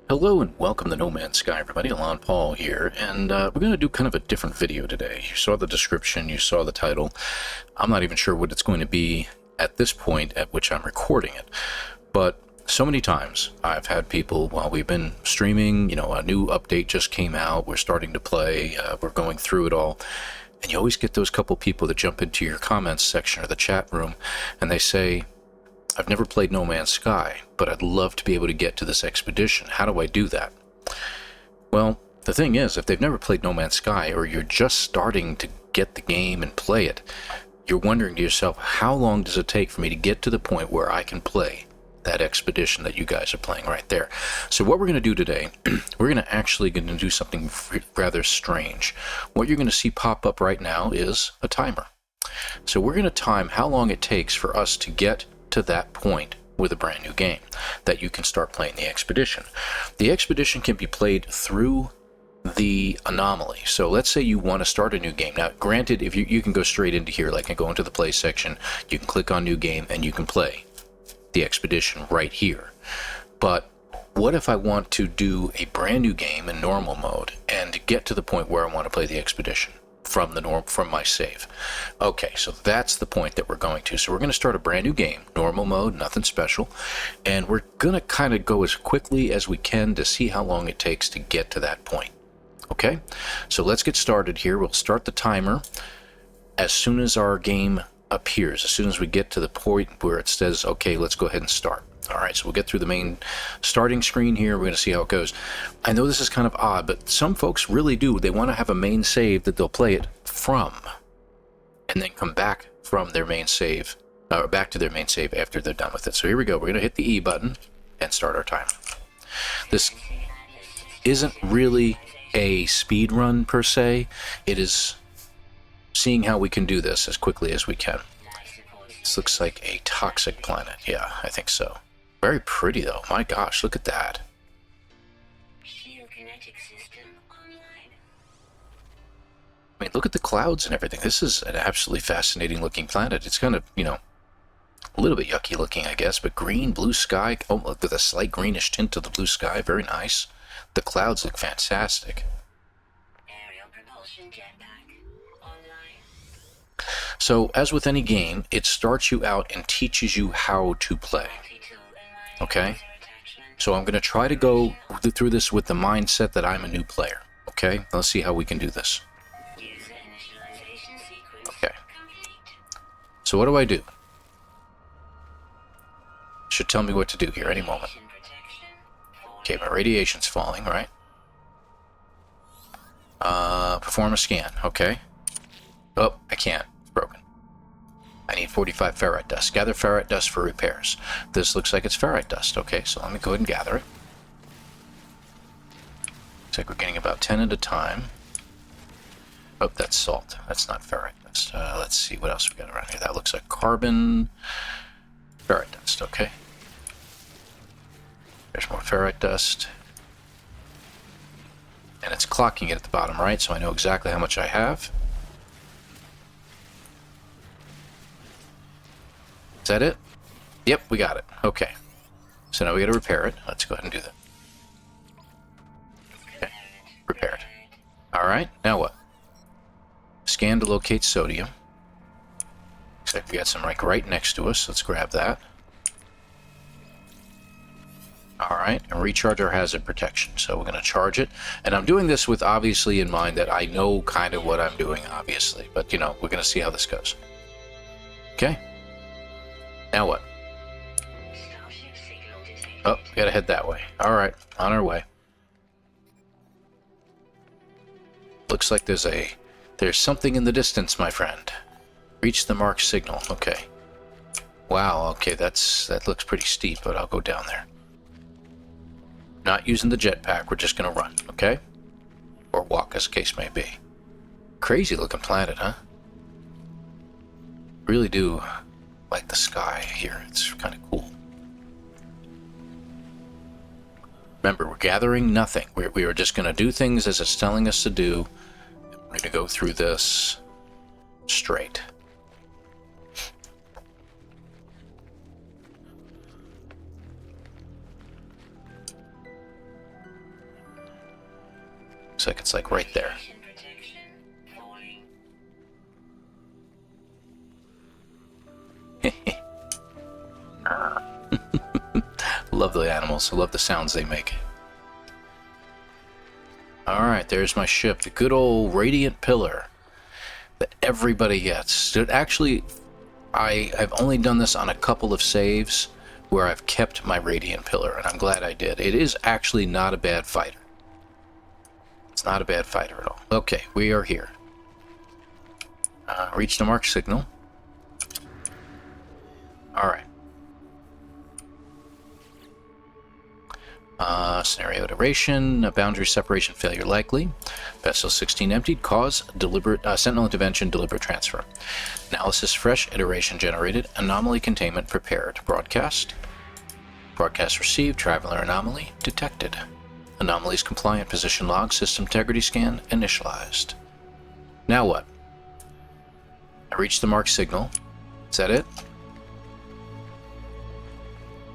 Hello and welcome to No Man's Sky, everybody. ElanPaul here, and we're going to do kind of a different video today. You saw the description, you saw the title. I'm not even sure what it's going to be at this point at which I'm recording it, but so many times I've had people, while we've been streaming, a new update just came out, we're starting to play, we're going through it all, and you always get those couple people that jump into your comments section or the chat room, and they say, I've never played No Man's Sky, but I'd love to be able to get to this expedition. How do I do that? Well, the thing is, if they've never played No Man's Sky, or you're just starting to get the game and play it, you're wondering to yourself, how long does it take for me to get to the point where I can play that expedition that you guys are playing right there? So what we're going to do today, we're going to do something rather strange. What you're going to see pop up right now is a timer. So we're going to time how long it takes for us to get to that point with a brand new game that you can start playing the expedition. The expedition can be played through the Anomaly. So let's say you want to start a new game. Now, granted, if you can go straight into here, like I go into the play section, you can click on new game and you can play the expedition right here. But what if I want to do a brand new game in normal mode and get to the point where I want to play the expedition from my save? Okay, so that's the point that we're going to. So we're going to start a brand new game, normal mode, nothing special, and we're going to kind of go as quickly as we can to see how long it takes to get to that point. Okay, so let's get started here. We'll start the timer as soon as our game appears, as soon as we get to the point where it says, okay, let's go ahead and start. All right, so we'll get through the main starting screen here. We're going to see how it goes. I know this is kind of odd, but some folks really do. They want to have a main save that they'll play it from, and then come back from their main save, or back to their main save after they're done with it. So here we go. We're going to hit the E button and start our timer. This isn't really a speed run per se. It is seeing how we can do this as quickly as we can. This looks like a toxic planet. Yeah, I think so. Very pretty though. My gosh, look at that. I mean, look at the clouds and everything. This is an absolutely fascinating looking planet. It's kind of, a little bit yucky looking, I guess, but green, blue sky. Oh, look, with a slight greenish tint to the blue sky. Very nice. The clouds look fantastic. So, as with any game, it starts you out and teaches you how to play. Okay? So I'm going to try to go through this with the mindset that I'm a new player. Okay? Let's see how we can do this. Okay. So what do? Should tell me what to do here any moment. Okay, my radiation's falling, right? Perform a scan. Okay. Oh, I can't. Broken. I need 45 ferrite dust. Gather ferrite dust for repairs. This looks like it's ferrite dust. Okay, so let me go ahead and gather it. Looks like we're getting about 10 at a time. Oh, that's salt. That's not ferrite dust. Let's see what else we got around here. That looks like carbon. Ferrite dust, okay. There's more ferrite dust. And it's clocking it at the bottom right, so I know exactly how much I have. Is that it? Yep, we got it. Okay. So now we got to repair it. Let's go ahead and do that. Okay. Repair it. Alright, now what? Scan to locate sodium. Looks like we got some right next to us. Let's grab that. Alright, and recharge our hazard protection. So we're going to charge it. And I'm doing this with obviously in mind that I know kind of what I'm doing, obviously. But, we're going to see how this goes. Okay. Now what? Oh, we gotta head that way. Alright, on our way. Looks like there's something in the distance, my friend. Reach the marked signal. Okay. Wow, okay, that looks pretty steep, but I'll go down there. Not using the jetpack, we're just gonna run, okay? Or walk, as the case may be. Crazy looking planet, huh? Really do like the sky here. It's kind of cool. Remember, we're gathering nothing. We are just going to do things as it's telling us to do. We're going to go through this straight. Looks like it's like right there. Love the animals. I love the sounds they make. Alright, there's my ship. The good old Radiant Pillar that everybody gets. Actually, I've only done this on a couple of saves where I've kept my Radiant Pillar, and I'm glad I did. It is actually not a bad fighter. It's not a bad fighter at all. Okay, we are here. Reach the mark signal. Alright. Scenario iteration, boundary separation failure likely. Vessel 16 emptied, cause deliberate sentinel intervention, deliberate transfer. Analysis fresh iteration generated, anomaly containment prepared. Broadcast. Broadcast received, traveler anomaly detected. Anomalies compliant, position log, system integrity scan initialized. Now what? I reached the mark signal. Is that it?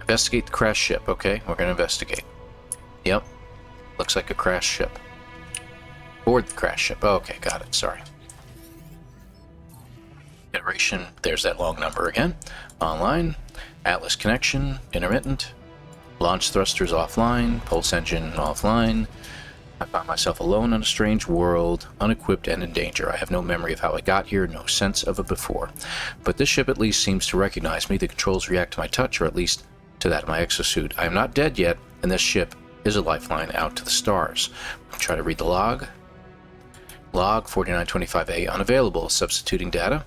Investigate the crashed ship. Okay, we're going to investigate. Yep. Looks like a crashed ship. Board the crashed ship. Oh, okay, got it. Sorry. Iteration. There's that long number again. Online. Atlas connection. Intermittent. Launch thrusters offline. Pulse engine offline. I found myself alone on a strange world, unequipped and in danger. I have no memory of how I got here, no sense of it before. But this ship at least seems to recognize me. The controls react to my touch, or at least to that of my exosuit. I am not dead yet, and this ship is a lifeline out to the stars. I'll try to read the log. Log 4925A unavailable. Substituting data.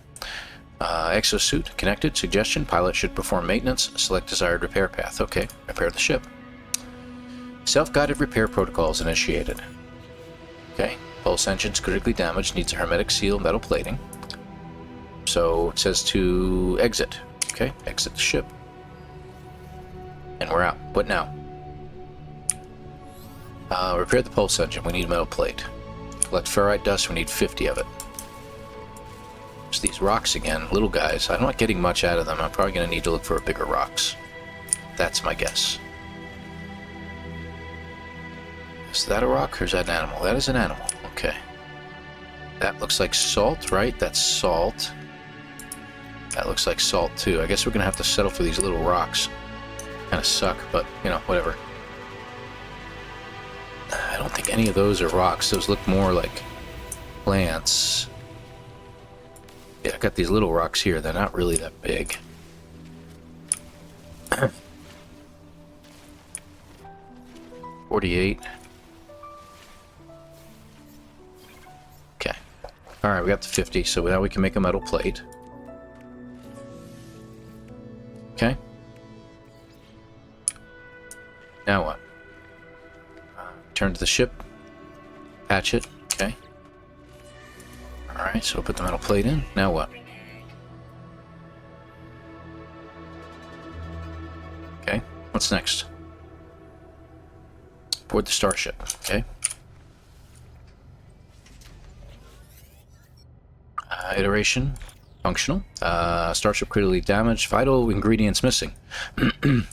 Exosuit connected. Suggestion. Pilot should perform maintenance. Select desired repair path. Okay, repair the ship. Self-guided repair protocols initiated. Okay, pulse engine's critically damaged. Needs a hermetic seal, metal plating. So it says to exit. Okay, exit the ship. And we're out. What now? Repair the pulse engine. We need a metal plate. Collect ferrite dust. We need 50 of it. There's these rocks again. Little guys. I'm not getting much out of them. I'm probably going to need to look for bigger rocks. That's my guess. Is that a rock or is that an animal? That is an animal. Okay. That looks like salt, right? That's salt. That looks like salt too. I guess we're going to have to settle for these little rocks. Kind of suck, but, you know, whatever. I don't think any of those are rocks. Those look more like plants. Yeah, I got these little rocks here. They're not really that big. 48. Okay. Alright, we got the 50, so now we can make a metal plate. Okay. Now what? Turn to the ship. Patch it. Okay. Alright, so we'll put the metal plate in. Now what? Okay. What's next? Board the starship. Okay. Iteration. Functional. Starship critically damaged. Vital ingredients missing.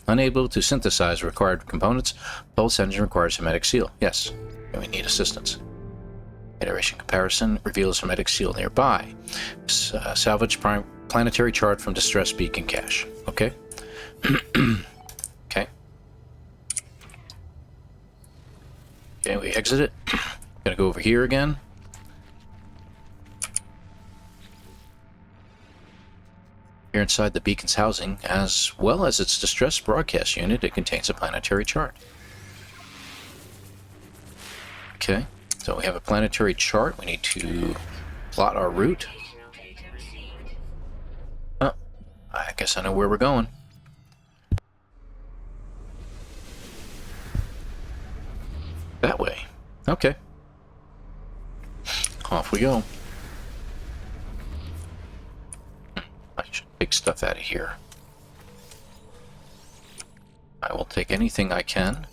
Unable to synthesize required components. Pulse engine requires hermetic seal. Yes. And we need assistance. Iteration comparison reveals hermetic seal nearby. Salvage planetary chart from distress beacon cache. Okay. Okay. Okay, we exit it. Gonna go over here again. Here inside the beacon's housing, as well as its distress broadcast unit, it contains a planetary chart. Okay, so we have a planetary chart. We need to plot our route. Oh, I guess I know where we're going. That way. Okay. Off we go. I should take stuff out of here. I will take anything I can.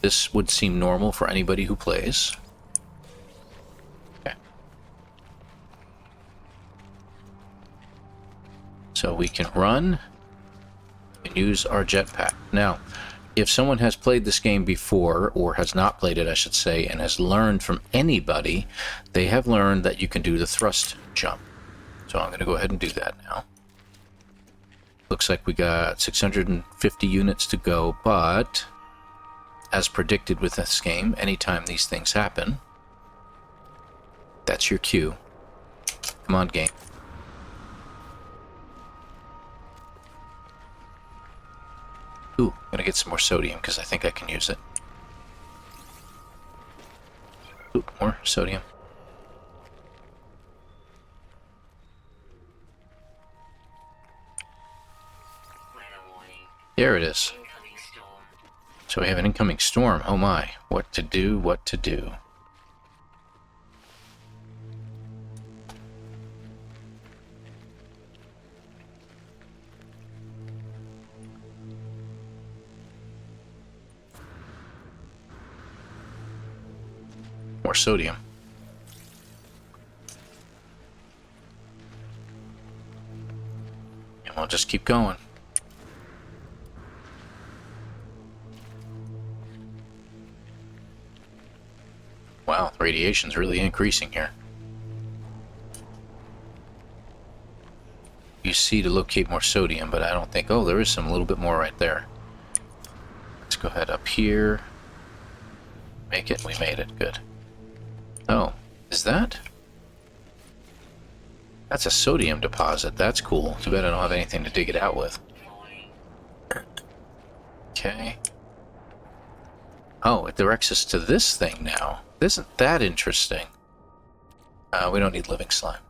This would seem normal for anybody who plays. Okay. So we can run and use our jetpack. Now, if someone has played this game before, or has not played it, I should say, and has learned from anybody, they have learned that you can do the thrust jump. So I'm going to go ahead and do that now. Looks like we got 650 units to go, but as predicted with this game, anytime these things happen, that's your cue. Come on, game. Ooh, I'm gonna get some more sodium because I think I can use it. Ooh, more sodium. There it is. So we have an incoming storm. Oh my. What to do, what to do. More sodium. And we'll just keep going. Wow, the radiation's really increasing here. You see to locate more sodium, but I don't think... Oh, there is some, a little bit more right there. Let's go ahead up here. Make it? We made it. Good. Oh, is that? That's a sodium deposit. That's cool. Too bad I don't have anything to dig it out with. Okay. Oh, it directs us to this thing now. Isn't that interesting? We don't need living slime.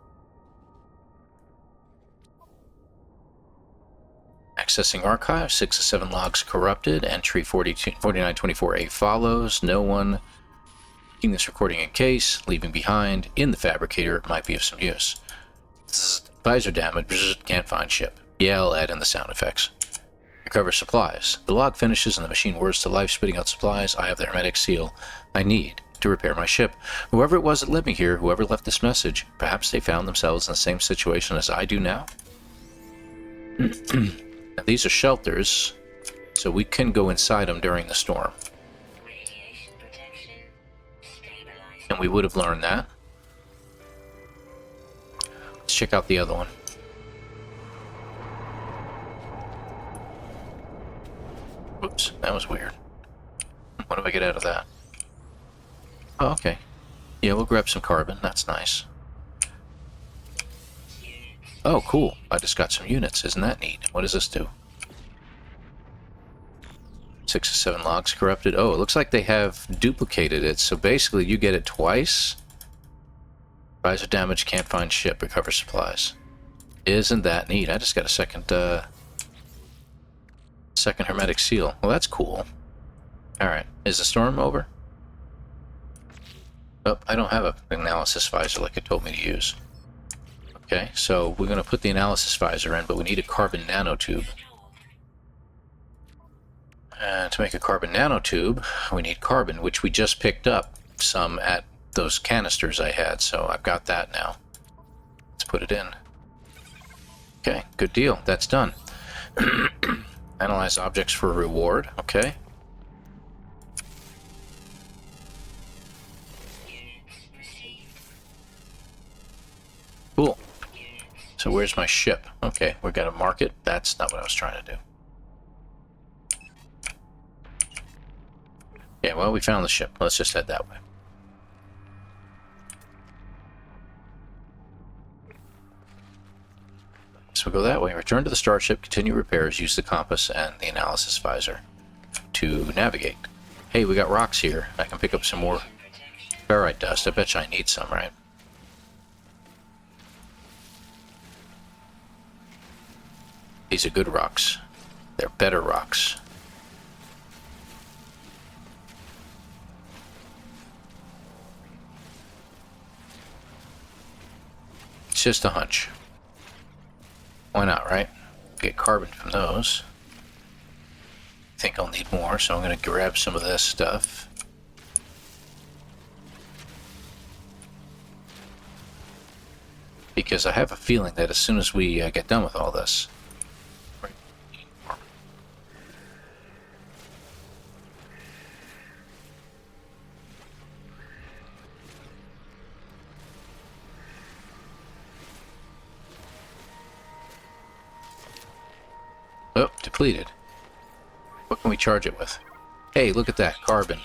Accessing archive, 6 of 7 logs corrupted. Entry 4924A follows. No one. Keeping this recording in case. Leaving behind. In the fabricator might be of some use. Visor damage. Can't find ship. Yeah, I'll add in the sound effects. Recover supplies. The log finishes and the machine whirs to life, spitting out supplies. I have the hermetic seal I need to repair my ship. Whoever it was that led me here, whoever left this message, perhaps they found themselves in the same situation as I do now? Now, these are shelters, so we can go inside them during the storm. And we would have learned that. Let's check out the other one. Oops, that was weird. What do I get out of that? Oh, okay. Yeah, we'll grab some carbon. That's nice. Oh, cool. I just got some units. Isn't that neat? What does this do? 6 of 7 logs corrupted. Oh, it looks like they have duplicated it. So basically, you get it twice. Visor damage, can't find ship, recover supplies. Isn't that neat? I just got a second hermetic seal. Well, that's cool. Alright, is the storm over? Oh, I don't have an analysis visor like it told me to use. Okay, so we're going to put the analysis visor in, but we need a carbon nanotube. And to make a carbon nanotube, we need carbon, which we just picked up some at those canisters I had, so I've got that now. Let's put it in. Okay, good deal. That's done. Analyze objects for reward. Okay. Cool. So where's my ship? Okay, we're gonna mark it. That's not what I was trying to do. Yeah, well, we found the ship. Let's just head that way. So we'll go that way. Return to the starship, continue repairs, use the compass and the analysis visor to navigate. Hey, we got rocks here. I can pick up some more ferrite dust. I bet you I need some, right? These are good rocks. They're better rocks. It's just a hunch. Why not, right? Get carbon from those. I think I'll need more, so I'm going to grab some of this stuff. Because I have a feeling that as soon as we get done with all this... completed. What can we charge it with? Hey, look at that, carbon.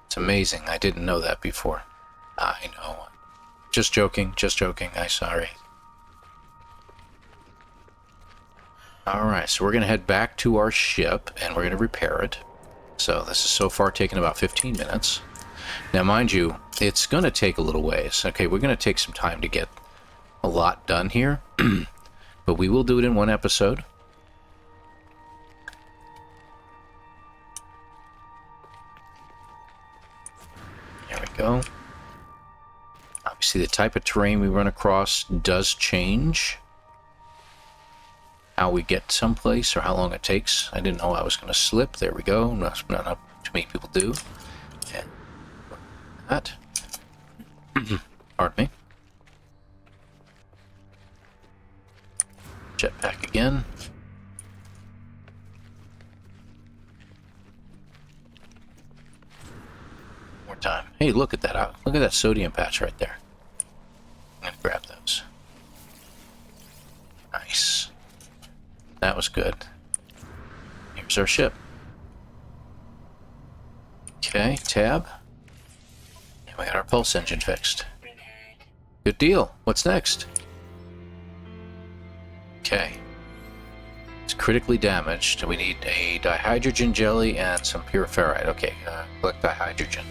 It's amazing. I didn't know that before. I know. Just joking, I'm sorry. Alright, so we're going to head back to our ship, and we're going to repair it. So this is so far taken about 15 minutes. Now, mind you, it's going to take a little ways. Okay, we're going to take some time to get a lot done here, but we will do it in one episode. There we go. Obviously, the type of terrain we run across does change how we get someplace or how long it takes. I didn't know I was going to slip. There we go. Not too many people do. And that. Pardon me. Jetpack again. More time. Hey, look at that. Look at that sodium patch right there. I'm going to grab those. Nice. That was good. Here's our ship. Okay, tab. And we got our pulse engine fixed. Good deal. What's next? Okay. It's critically damaged. We need a dihydrogen jelly and some pure ferrite. Okay, collect dihydrogen.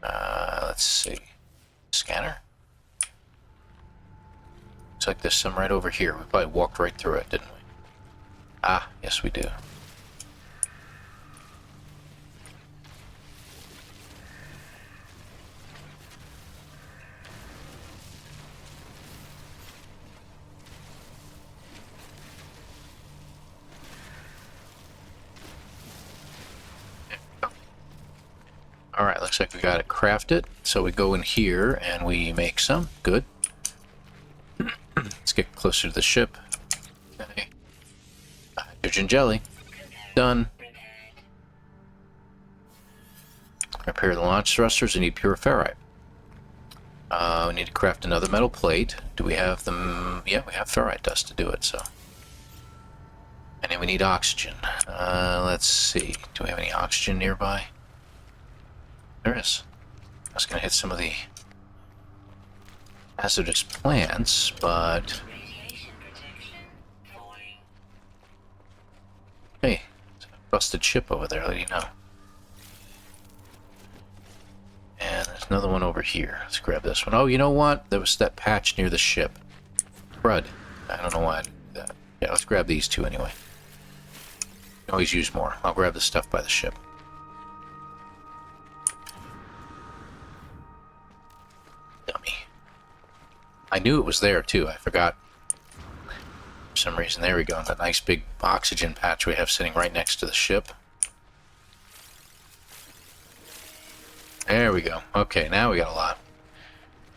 Let's see. Scanner? Looks like there's some right over here. We probably walked right through it, didn't we? Ah, yes we do. Alright, looks like we got to craft it. So we go in here and we make some. Good. Let's get closer to the ship. Okay. Hydrogen jelly. Done. Repair the launch thrusters. We need pure ferrite. We need to craft another metal plate. Do we have them? Yeah, we have ferrite dust to do it, so. And then we need oxygen. Let's see. Do we have any oxygen nearby? There is. I was going to hit some of the hazardous plants, but... Hey, there's a busted ship over there, let you know. And there's another one over here. Let's grab this one. Oh, you know what? There was that patch near the ship. Crud. I don't know why I did that. Yeah, let's grab these two anyway. You can always use more. I'll grab the stuff by the ship. Dummy. I knew it was there too. I forgot. For some reason. There we go. That nice big oxygen patch we have sitting right next to the ship. There we go. Okay, now we got a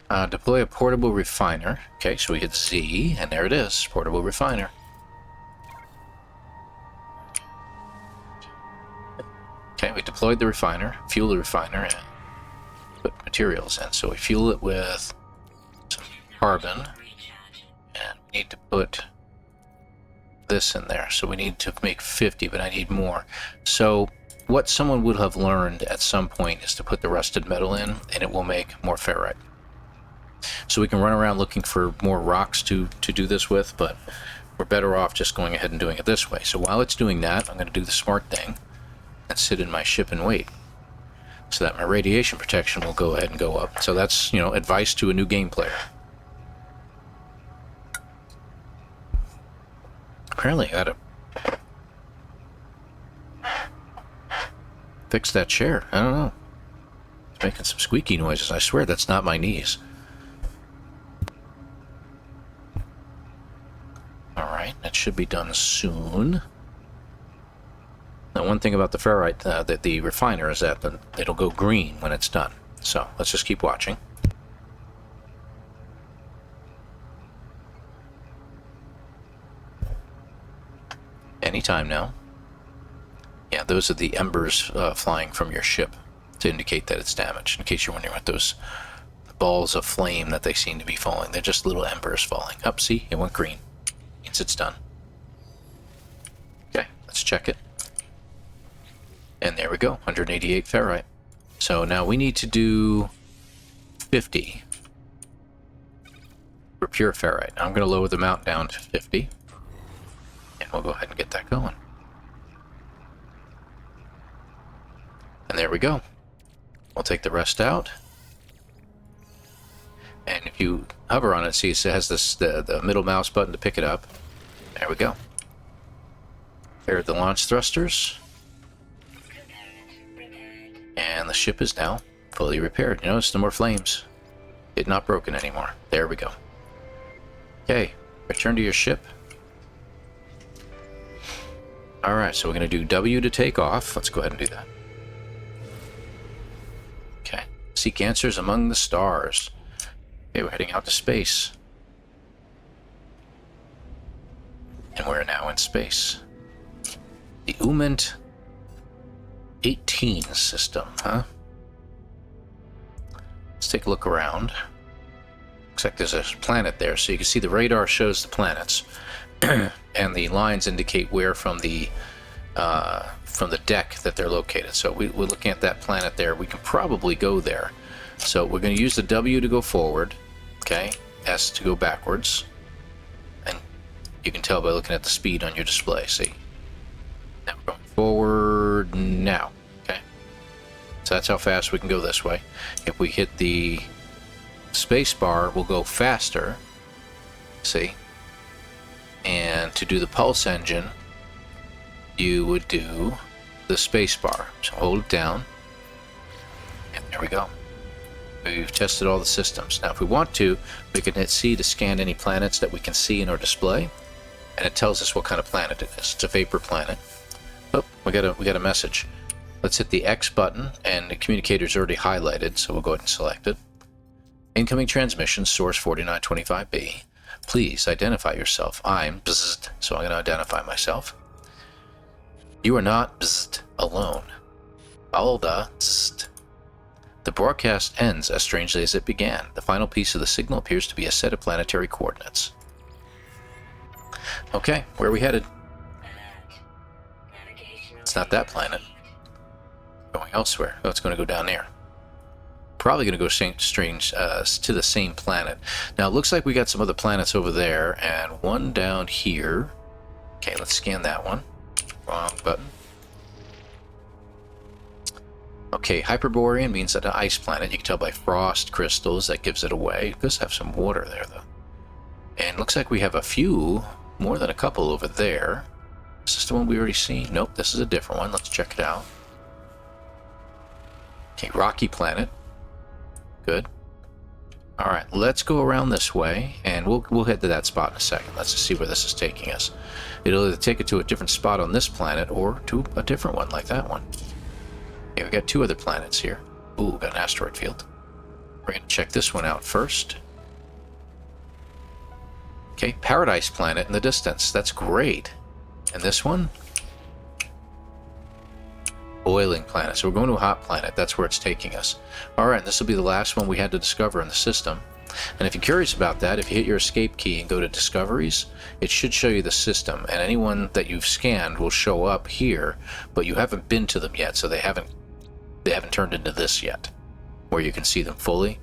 lot. Deploy a portable refiner. Okay, so we hit Z, and there it is. Portable refiner. Okay, we deployed the refiner, fuel the refiner, and put materials in. So we fuel it with some carbon, and we need to put this in there. So we need to make 50, but I need more. So what someone would have learned at some point is to put the rusted metal in, and it will make more ferrite. So we can run around looking for more rocks to do this with, but we're better off just going ahead and doing it this way. So while it's doing that, I'm going to do the smart thing and sit in my ship and wait, so that my radiation protection will go ahead and go up. So that's, you know, advice to a new game player. Apparently I gotta fix that chair. I don't know. It's making some squeaky noises. I swear that's not my knees. Alright, that should be done soon. Now, one thing about the ferrite, that the refiner, is that it'll go green when it's done. So let's just keep watching. Anytime now. Yeah, those are the embers flying from your ship to indicate that it's damaged. In case you're wondering what those balls of flame that they seem to be falling, they're just little embers falling. Up, see, it went green. Means it's done. Let's check it. And there we go, 188 ferrite. So now we need to do 50 for pure ferrite. I'm going to lower the amount down to 50. And we'll go ahead and get that going. And there we go. We'll take the rest out. And if you hover on it, see it has this the middle mouse button to pick it up. There we go. There are the launch thrusters. And the ship is now fully repaired. You notice no more flames. It's not broken anymore. There we go. Okay, return to your ship. Alright, so we're going to do W to take off. Let's go ahead and do that. Okay, seek answers among the stars. Okay, we're heading out to space. And we're now in space. The Remnant 18 system, huh? Let's take a look around. Looks like there's a planet there, so you can see the radar shows the planets. And the lines indicate where from the deck that they're located. So we're looking at that planet there. We can probably go there. So we're going to use the W to go forward, okay? S to go backwards. And you can tell by looking at the speed on your display, see? Now we're going forward now, okay? So that's how fast we can go this way. If we hit the space bar, we'll go faster, see? And to do the pulse engine, you would do the space bar. So hold it down, and there we go. We've tested all the systems. Now if we want to, we can hit C to scan any planets that we can see in our display, and it tells us what kind of planet it is. It's a vapor planet. Oh, we got a message. Let's hit the X button, and the communicator's already highlighted, so we'll go ahead and select it. Incoming transmission, source 4925B. Please identify yourself. I'm bzzzt, so I'm going to identify myself. You are not bzzzt alone. Follow the bzzzt. The broadcast ends as strangely as it began. The final piece of the signal appears to be a set of planetary coordinates. Okay, where are we headed? It's not that planet. Going elsewhere. Oh, it's going to go down there. Probably going to go to the same planet. Now it looks like we got some other planets over there and one down here. Okay, let's scan that one. Wrong button. Okay, Hyperborean means that an ice planet. You can tell by frost crystals. That gives it away. It does have some water there though. And looks like we have a few, more than a couple over there. Is this the one we already seen? Nope, this is a different one. Let's check it out. Okay, rocky planet. Good. All right, let's go around this way, and we'll head to that spot in a second. Let's just see where this is taking us. It'll either take it to a different spot on this planet or to a different one like that one. Okay, we got two other planets here. Ooh, we got an asteroid field. We're going to check this one out first. Okay, Paradise planet in the distance. That's great. And this one? Boiling planet. So we're going to a hot planet. That's where it's taking us. Alright, this will be the last one we had to discover in the system. And if you're curious about that, if you hit your escape key and go to discoveries, it should show you the system. And anyone that you've scanned will show up here, but you haven't been to them yet, so they haven't turned into this yet, where you can see them fully.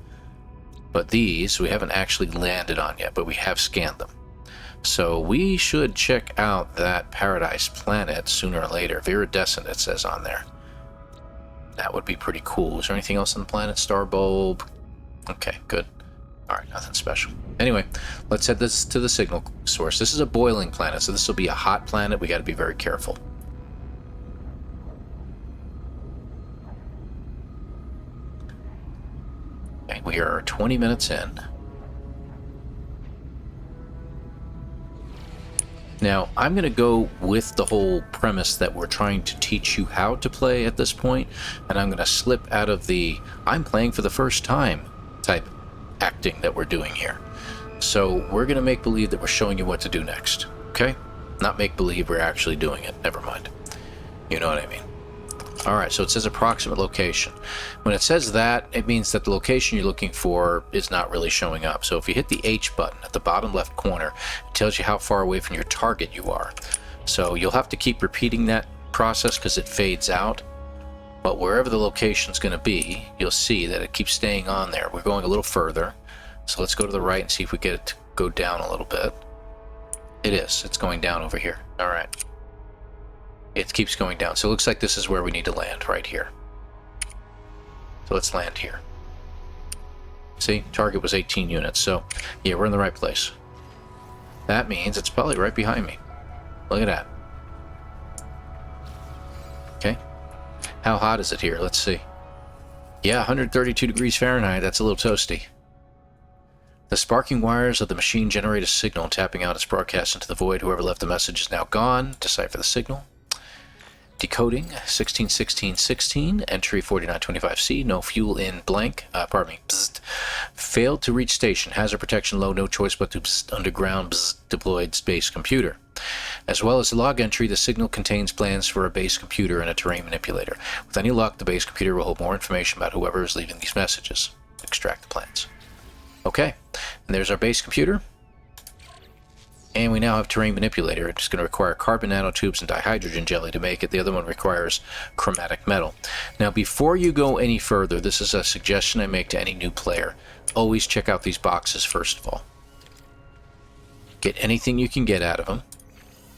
But these we haven't actually landed on yet, but we have scanned them. So we should check out that Paradise planet sooner or later. Viridescent, it says on there. That would be pretty cool. Is there anything else on the planet? Star bulb? Okay, good. Alright, nothing special. Anyway, let's head this to the signal source. This is a boiling planet, so this will be a hot planet. We got to be very careful. Okay, we are 20 minutes in. Now, I'm going to go with the whole premise that we're trying to teach you how to play at this point, and I'm going to slip out of the I'm playing for the first time type acting that we're doing here. So we're going to make believe that we're showing you what to do next, okay? Not make believe we're actually doing it. Never mind. You know what I mean. Alright, so it says approximate location. When it says that, it means that the location you're looking for is not really showing up. So if you hit the H button at the bottom left corner, it tells you how far away from your target you are. So you'll have to keep repeating that process because it fades out. But wherever the location's going to be, you'll see that it keeps staying on there. We're going a little further. So let's go to the right and see if we get it to go down a little bit. It is. It's going down over here. All right. It keeps going down. So it looks like this is where we need to land, right here. So let's land here. See, target was 18 units. So, yeah, we're in the right place. That means it's probably right behind me. Look at that. Okay. How hot is it here? Let's see. Yeah, 132 degrees Fahrenheit. That's a little toasty. The sparking wires of the machine generate a signal, tapping out its broadcast into the void. Whoever left the message is now gone. Decipher the signal. Decoding 161616, entry 4925C, no fuel in blank, bzzzt. Failed to reach station, hazard protection low, no choice but to bzzzt, underground bzzzt, deployed base computer. As well as the log entry, the signal contains plans for a base computer and a terrain manipulator. With any luck, the base computer will hold more information about whoever is leaving these messages. Extract the plans. Okay, and there's our base computer. And we now have terrain manipulator. It's going to require carbon nanotubes and dihydrogen jelly to make it. The other one requires chromatic metal. Now, before you go any further, this is a suggestion I make to any new player. Always check out these boxes first of all. Get anything you can get out of them,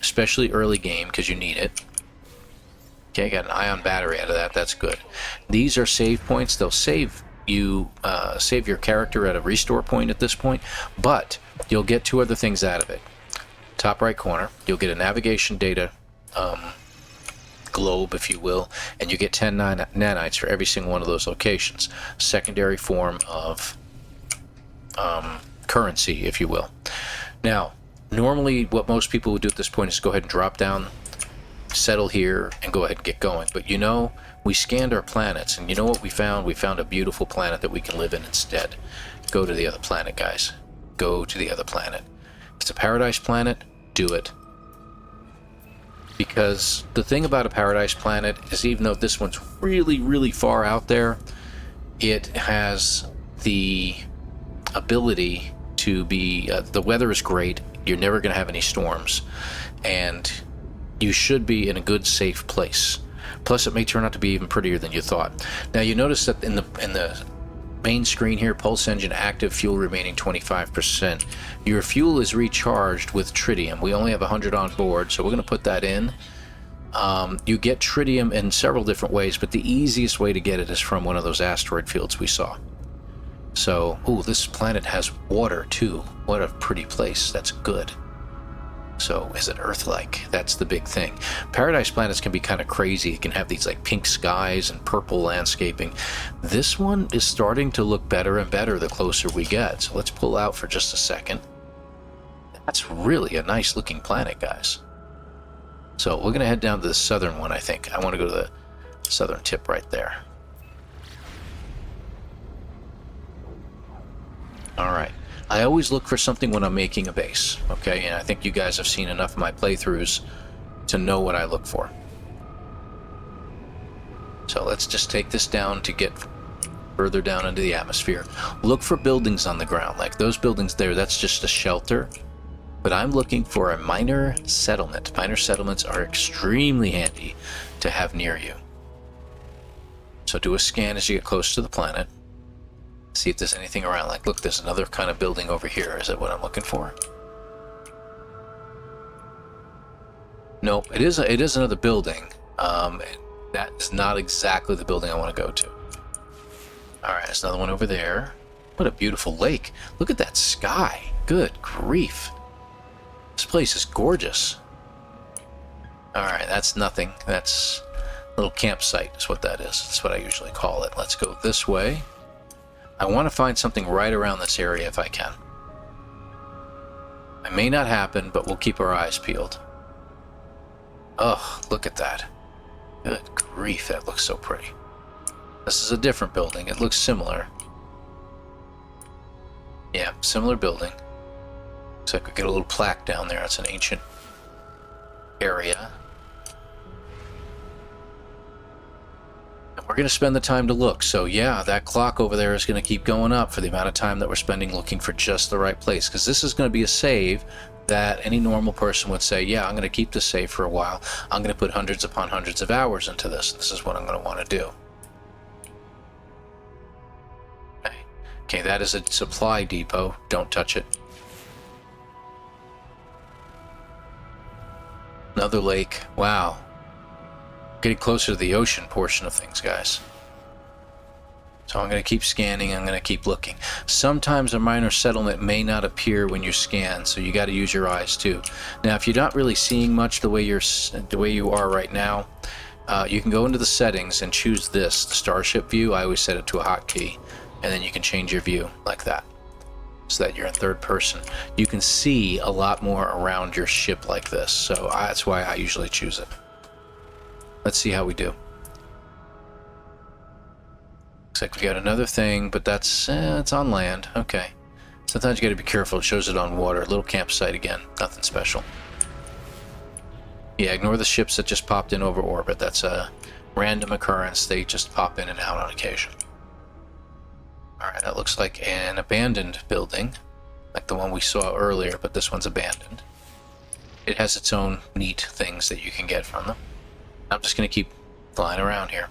especially early game because you need it. Okay, got an ion battery out of that. That's good. These are save points. They'll save you, save your character at a restore point at this point, but you'll get two other things out of it. Top right corner, you'll get a navigation data globe, if you will, and you get 10 nanites for every single one of those locations. Secondary form of currency, if you will. Now, normally what most people would do at this point is go ahead and drop down, settle here, and go ahead and get going. But you know, we scanned our planets, and you know what we found? We found a beautiful planet that we can live in instead. Go to the other planet, guys. Go to the other planet. If it's a paradise planet, do it. Because the thing about a paradise planet is, even though this one's really, really far out there, it has the ability to be, the weather is great, you're never going to have any storms, and you should be in a good, safe place. Plus, it may turn out to be even prettier than you thought. Now, you notice that in the main screen here, pulse engine active, fuel remaining 25%. Your fuel is recharged with tritium. We only have 100 on board, so we're going to put that in. You get tritium in several different ways, but the easiest way to get it is from one of those asteroid fields we saw. So, ooh, this planet has water too. What a pretty place. That's good. So, is it Earth-like? That's the big thing. Paradise planets can be kind of crazy. It can have these like pink skies and purple landscaping. This one is starting to look better and better the closer we get. So let's pull out for just a second. That's really a nice looking planet, guys. So we're going to head down to the southern one, I think. I want to go to the southern tip right there. All right. I always look for something when I'm making a base, okay? And I think you guys have seen enough of my playthroughs to know what I look for. So let's just take this down to get further down into the atmosphere. Look for buildings on the ground, like those buildings there, that's just a shelter. But I'm looking for a minor settlement. Minor settlements are extremely handy to have near you. So do a scan as you get close to the planet. See if there's anything around. Like, look, there's another kind of building over here. Is that what I'm looking for? Nope, it is another building. That is not exactly the building I want to go to. Alright, there's another one over there. What a beautiful lake. Look at that sky. Good grief. This place is gorgeous. Alright, that's nothing. That's a little campsite is what that is. That's what I usually call it. Let's go this way. I want to find something right around this area if I can. It may not happen, but we'll keep our eyes peeled. Oh, look at that. Good grief, that looks so pretty. This is a different building. It looks similar. Yeah, similar building. Looks like we get a little plaque down there. It's an ancient area. we're going to spend the time to look. So yeah, that clock over there is going to keep going up for the amount of time that we're spending looking for just the right place, because this is going to be a save that any normal person would say, yeah, I'm going to keep this save for a while. I'm going to put hundreds upon hundreds of hours into this. This is what I'm going to want to do. Okay, that is a supply depot. Don't touch it. Another lake. Wow. Getting closer to the ocean portion of things, guys. So I'm going to keep scanning. I'm going to keep looking. Sometimes a minor settlement may not appear when you scan, so you got to use your eyes too. Now, if you're not really seeing much the way you are right now, you can go into the settings and choose this, the starship view. I always set it to a hotkey, and then you can change your view like that, so that you're in third person. You can see a lot more around your ship like this, so that's why I usually choose it. Let's see how we do. Looks like we got another thing, but that's it's on land. Okay. Sometimes you got to be careful. It shows it on water. Little campsite again. Nothing special. Yeah, ignore the ships that just popped in over orbit. That's a random occurrence. They just pop in and out on occasion. Alright, that looks like an abandoned building, like the one we saw earlier, but this one's abandoned. It has its own neat things that you can get from them. I'm just going to keep flying around here.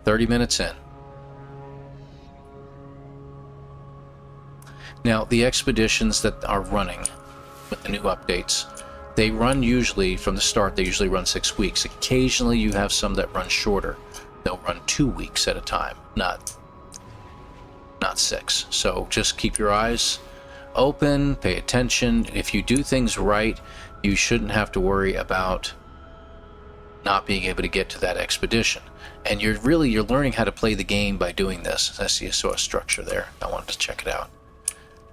30 minutes in. Now, the expeditions that are running with the new updates, they run usually, from the start, they usually run 6 weeks. Occasionally you have some that run shorter. They'll run 2 weeks at a time, not 6. So just keep your eyes open, pay attention. If you do things right, you shouldn't have to worry about not being able to get to that expedition. And you're learning how to play the game by doing this. I see I saw a structure there. I wanted to check it out.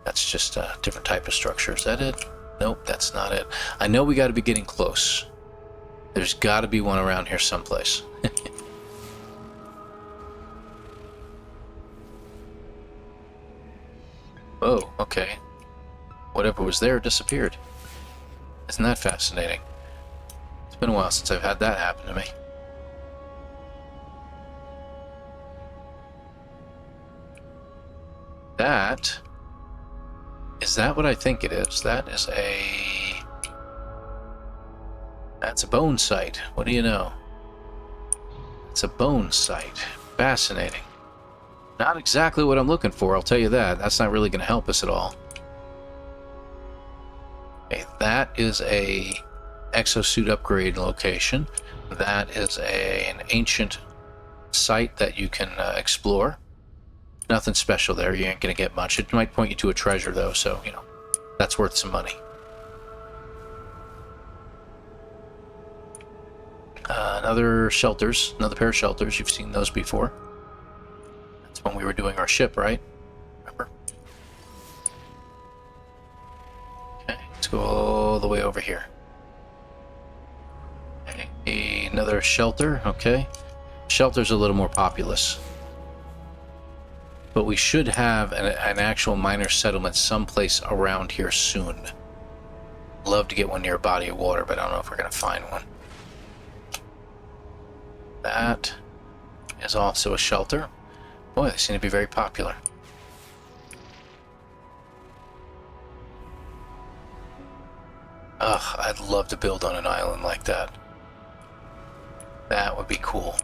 That's just a different type of structure. Is that it? Nope, that's not it. I know we got to be getting close. There's got to be one around here someplace. Oh, okay. Whatever was there disappeared. Isn't that fascinating? It's been a while since I've had that happen to me. Is that what I think it is? That's a bone site. What do you know? It's a bone site. Fascinating. Not exactly what I'm looking for, I'll tell you that. That's not really going to help us at all. Okay, that is a exosuit upgrade location. That is an ancient site that you can explore. Nothing special there. You ain't going to get much. It might point you to a treasure, though, so, you know, that's worth some money. Another pair of shelters. You've seen those before. That's when we were doing our ship, right? Remember? Okay, let's go all the way over here. Okay, another shelter, okay. Shelter's a little more populous. But we should have an actual minor settlement someplace around here soon. Love to get one near a body of water, but I don't know if we're going to find one. That is also a shelter. Boy, they seem to be very popular. Ugh, I'd love to build on an island like that. That would be cool.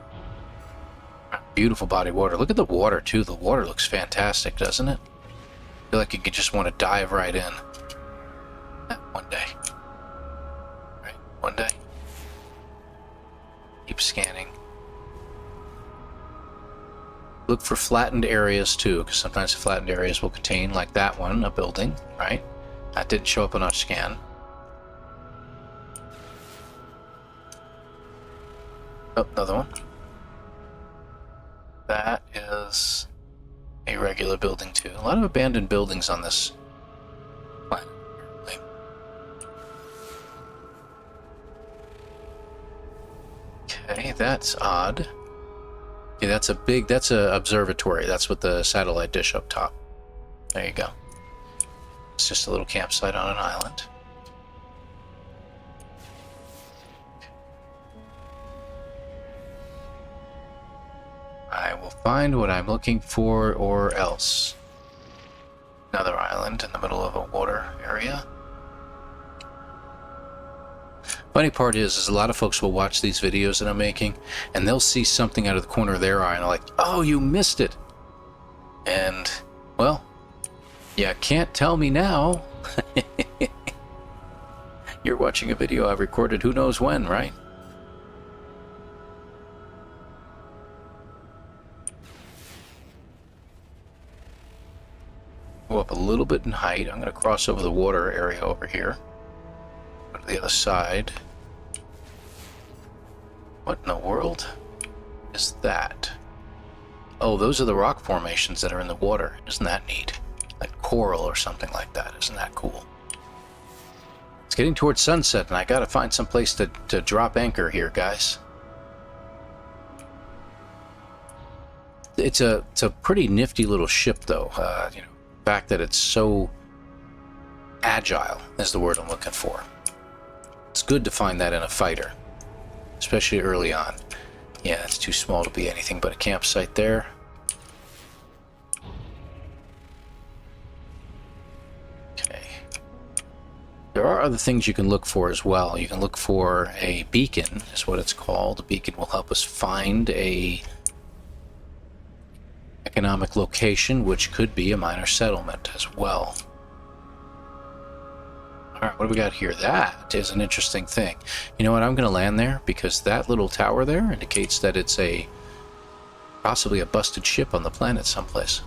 Beautiful body of water. Look at the water, too. The water looks fantastic, doesn't it? I feel like you could just want to dive right in. One day. Right? One day. Keep scanning. Look for flattened areas, too, because sometimes the flattened areas will contain, like that one, a building, right? That didn't show up on our scan. Oh, another one. That is a regular building, too. A lot of abandoned buildings on this planet. Okay, that's odd. Okay, that's a observatory. That's with the satellite dish up top. There you go. It's just a little campsite on an island. will find what I'm looking for, or else. Another island in the middle of a water area. Funny part is a lot of folks will watch these videos that I'm making, and they'll see something out of the corner of their eye, and they're like, oh, you missed it. And, well, you can't tell me now. You're watching a video I've recorded who knows when, right? Go up a little bit in height. I'm going to cross over the water area over here. Go to the other side. What in the world is that? Oh, those are the rock formations that are in the water. Isn't that neat? Like coral or something like that. Isn't that cool? It's getting towards sunset, and I gotta find some place to drop anchor here, guys. It's a pretty nifty little ship, though. You know, the fact that it's so agile is the word I'm looking for. It's good to find that in a fighter, especially early on. Yeah, it's too small to be anything but a campsite there. Okay. There are other things you can look for as well. You can look for a beacon, is what it's called. A beacon will help us find a economic location, which could be a minor settlement as well. Alright, what do we got here? That is an interesting thing. You know what, I'm going to land there because that little tower there indicates that it's possibly a busted ship on the planet someplace.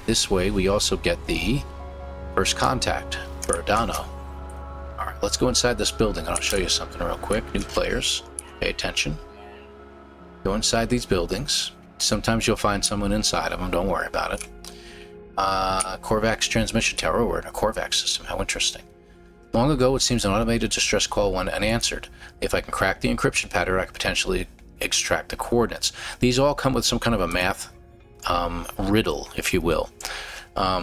This way we also get the first contact for Adano. Alright, let's go inside this building and I'll show you something real quick. New players, pay attention. Go inside these buildings. Sometimes you'll find someone inside of them, don't worry about it. Korvax transmission tower. We're in a Korvax system. How interesting. Long ago, it seems an automated distress call went unanswered. If I can crack the encryption pattern, I can potentially extract the coordinates. These all come with some kind of a math riddle, if you will.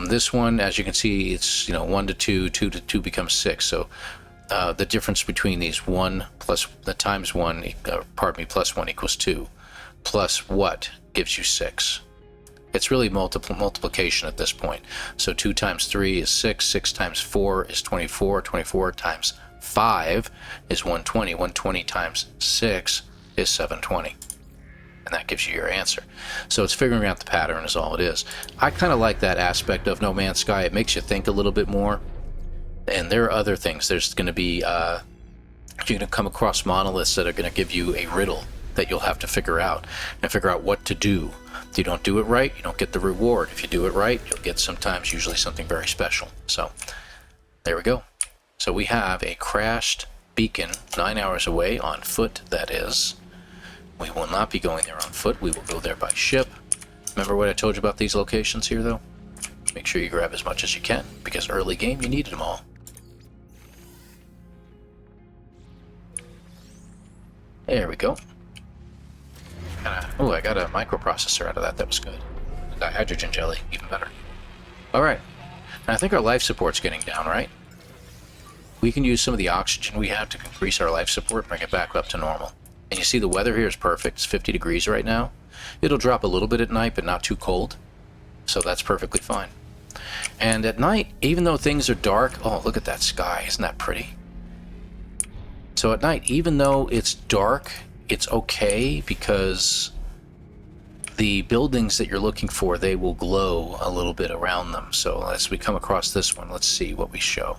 This one, as you can see, it's 1 to 2, 2 to 2 becomes 6. So the difference between these 1 plus the times 1, plus 1 equals 2, plus what gives you 6. It's really multiplication at this point. So 2 times 3 is 6, 6 times 4 is 24, 24 times 5 is 120, 120 times 6 is 720. And that gives you your answer. So it's figuring out the pattern is all it is. I kind of like that aspect of No Man's Sky. It makes you think a little bit more. And there are other things. There's going to be, you're going to come across monoliths that are going to give you a riddle that you'll have to figure out and figure out what to do. If you don't do it right, you don't get the reward. If you do it right, you'll get usually something very special. So there we go. So we have a crashed beacon 9 hours away on foot, that is. We will not be going there on foot. We will go there by ship. Remember what I told you about these locations here, though? Make sure you grab as much as you can, because early game you needed them all. There we go. Oh, I got a microprocessor out of that. That was good. Hydrogen jelly, even better. Alright. I think our life support's getting down, right? We can use some of the oxygen we have to increase our life support, bring it back up to normal. And you see the weather here is perfect. It's 50 degrees right now. It'll drop a little bit at night, but not too cold. So that's perfectly fine. And at night, even though things are dark... Oh, look at that sky. Isn't that pretty? So at night, even though it's dark... It's okay because the buildings that you're looking for, they will glow a little bit around them. So as we come across this one, let's see what we show.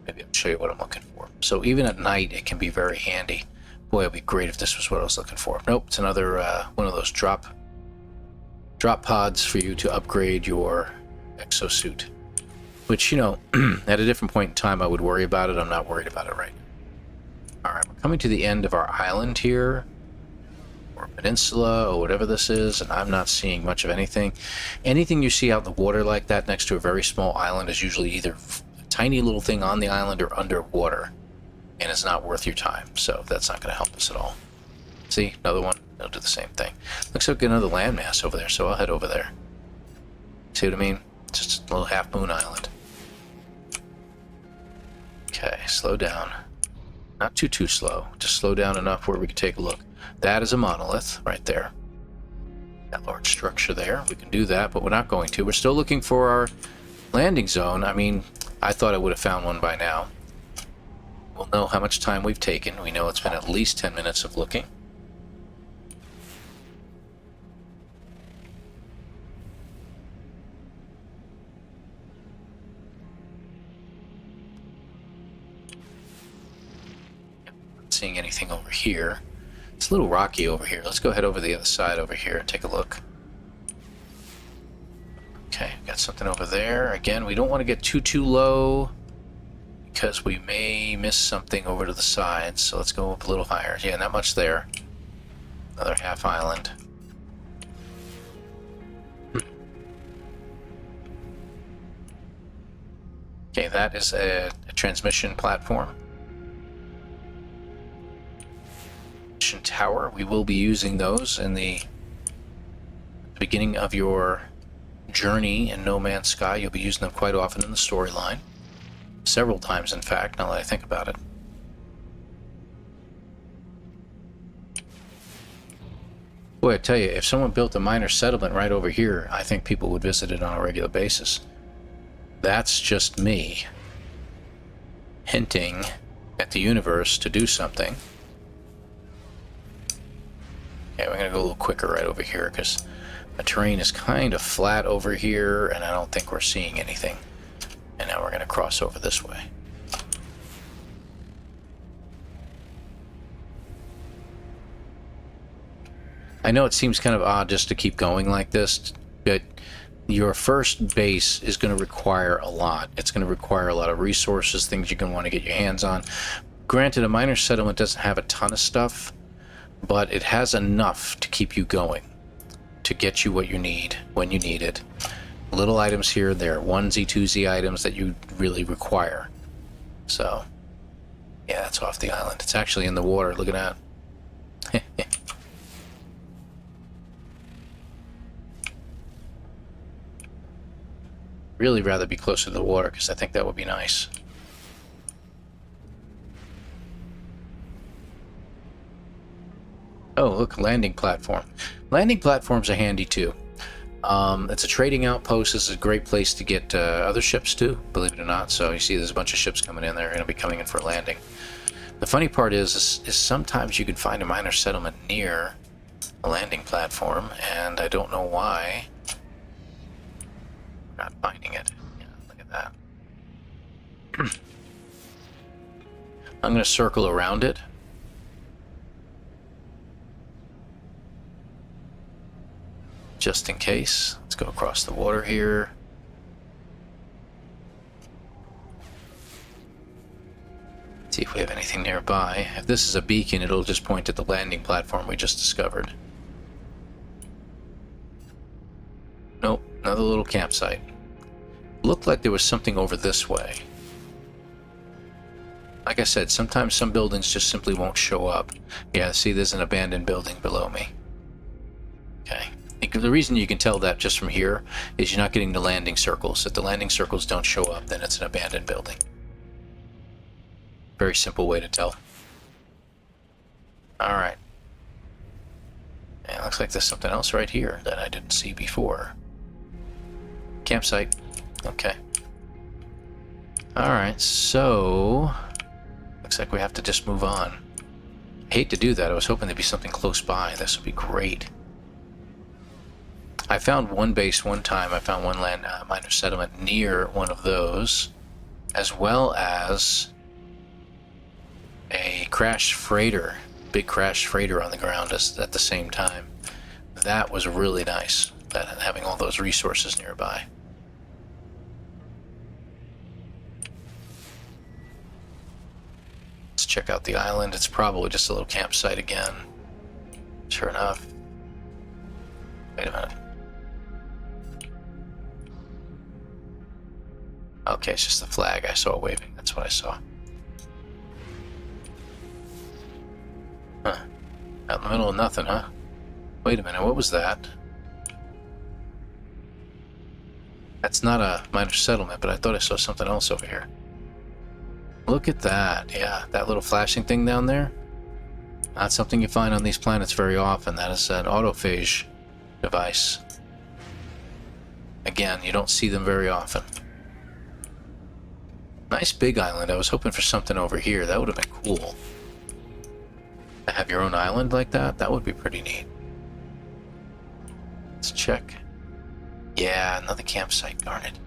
Maybe I'll show you what I'm looking for. So even at night, it can be very handy. Boy, it'd be great if this was what I was looking for. Nope, it's another one of those drop pods for you to upgrade your exosuit. Which, at a different point in time, I would worry about it. I'm not worried about it right now. Alright, we're coming to the end of our island here, or peninsula, or whatever this is, and I'm not seeing much of anything. Anything you see out in the water like that next to a very small island is usually either a tiny little thing on the island or underwater, and it's not worth your time, so that's not going to help us at all. See, another one, it'll do the same thing. Looks like another landmass over there, so I'll head over there. See what I mean? Just a little half-moon island. Okay, slow down. Not too slow. Just slow down enough where we can take a look. That is a monolith right there. That large structure there. We can do that, but we're not going to. We're still looking for our landing zone. I mean, I thought I would have found one by now. We'll know how much time we've taken. We know it's been at least 10 minutes of looking. Not seeing anything over here. It's a little rocky over here. Let's go head over the other side over here and take a look. Okay, got something over there. Again, we don't want to get too low because we may miss something over to the side. So let's go up a little higher. Yeah, not much there. Another half island. Okay, that is a transmission platform. Tower. We will be using those in the beginning of your journey in No Man's Sky. You'll be using them quite often in the storyline. Several times, in fact, now that I think about it. Boy, I tell you, if someone built a minor settlement right over here, I think people would visit it on a regular basis. That's just me hinting at the universe to do something. Okay, we're going to go a little quicker right over here because the terrain is kind of flat over here and I don't think we're seeing anything. And now we're going to cross over this way. I know it seems kind of odd just to keep going like this, but your first base is going to require a lot. It's going to require a lot of resources, things you're going to want to get your hands on. Granted, a minor settlement doesn't have a ton of stuff, but it has enough to keep you going, to get you what you need when you need it. Little items here and there, onesie, twosie items that you really require. So, yeah, it's off the island. It's actually in the water, look at that. Really rather be closer to the water because I think that would be nice. Oh, look, landing platform. Landing platforms are handy too. It's a trading outpost. This is a great place to get other ships too, believe it or not. So you see there's a bunch of ships coming in. They're going to be coming in for a landing. The funny part is sometimes you can find a minor settlement near a landing platform, and I don't know why. I'm not finding it. Yeah, look at that. I'm going to circle around it. Just in case. Let's go across the water here. See if we have anything nearby. If this is a beacon, it'll just point at the landing platform we just discovered. Nope, another little campsite. Looked like there was something over this way. Like I said, sometimes some buildings just simply won't show up. Yeah, see, there's an abandoned building below me. Okay. The reason you can tell that just from here is you're not getting the landing circles. If the landing circles don't show up, then it's an abandoned building. Very simple way to tell. Alright. And it looks like there's something else right here that I didn't see before. Campsite. Okay. Alright, so looks like we have to just move on. I hate to do that. I was hoping there'd be something close by. This would be great. I found one base one time. I found one minor settlement near one of those, as well as a crashed freighter, big crashed freighter on the ground at the same time. That was really nice, having all those resources nearby. Let's check out the island. It's probably just a little campsite again. Sure enough. Wait a minute. Okay, it's just the flag I saw waving. That's what I saw. Huh. Out in the middle of nothing, huh? Wait a minute, what was that? That's not a minor settlement, but I thought I saw something else over here. Look at that. Yeah, that little flashing thing down there. Not something you find on these planets very often. That is an autophage device. Again, you don't see them very often. Nice big island. I was hoping for something over here. That would have been cool. To have your own island like that, that would be pretty neat. Let's check. Yeah, another campsite, darn it.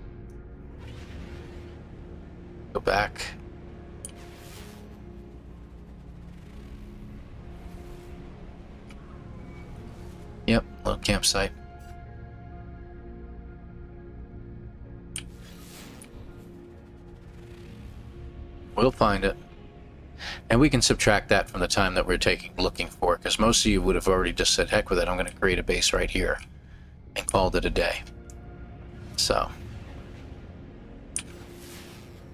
Go back. Yep, little campsite. We'll find it. And we can subtract that from the time that we're looking for, because most of you would have already just said, heck with it, I'm going to create a base right here, and called it a day. So.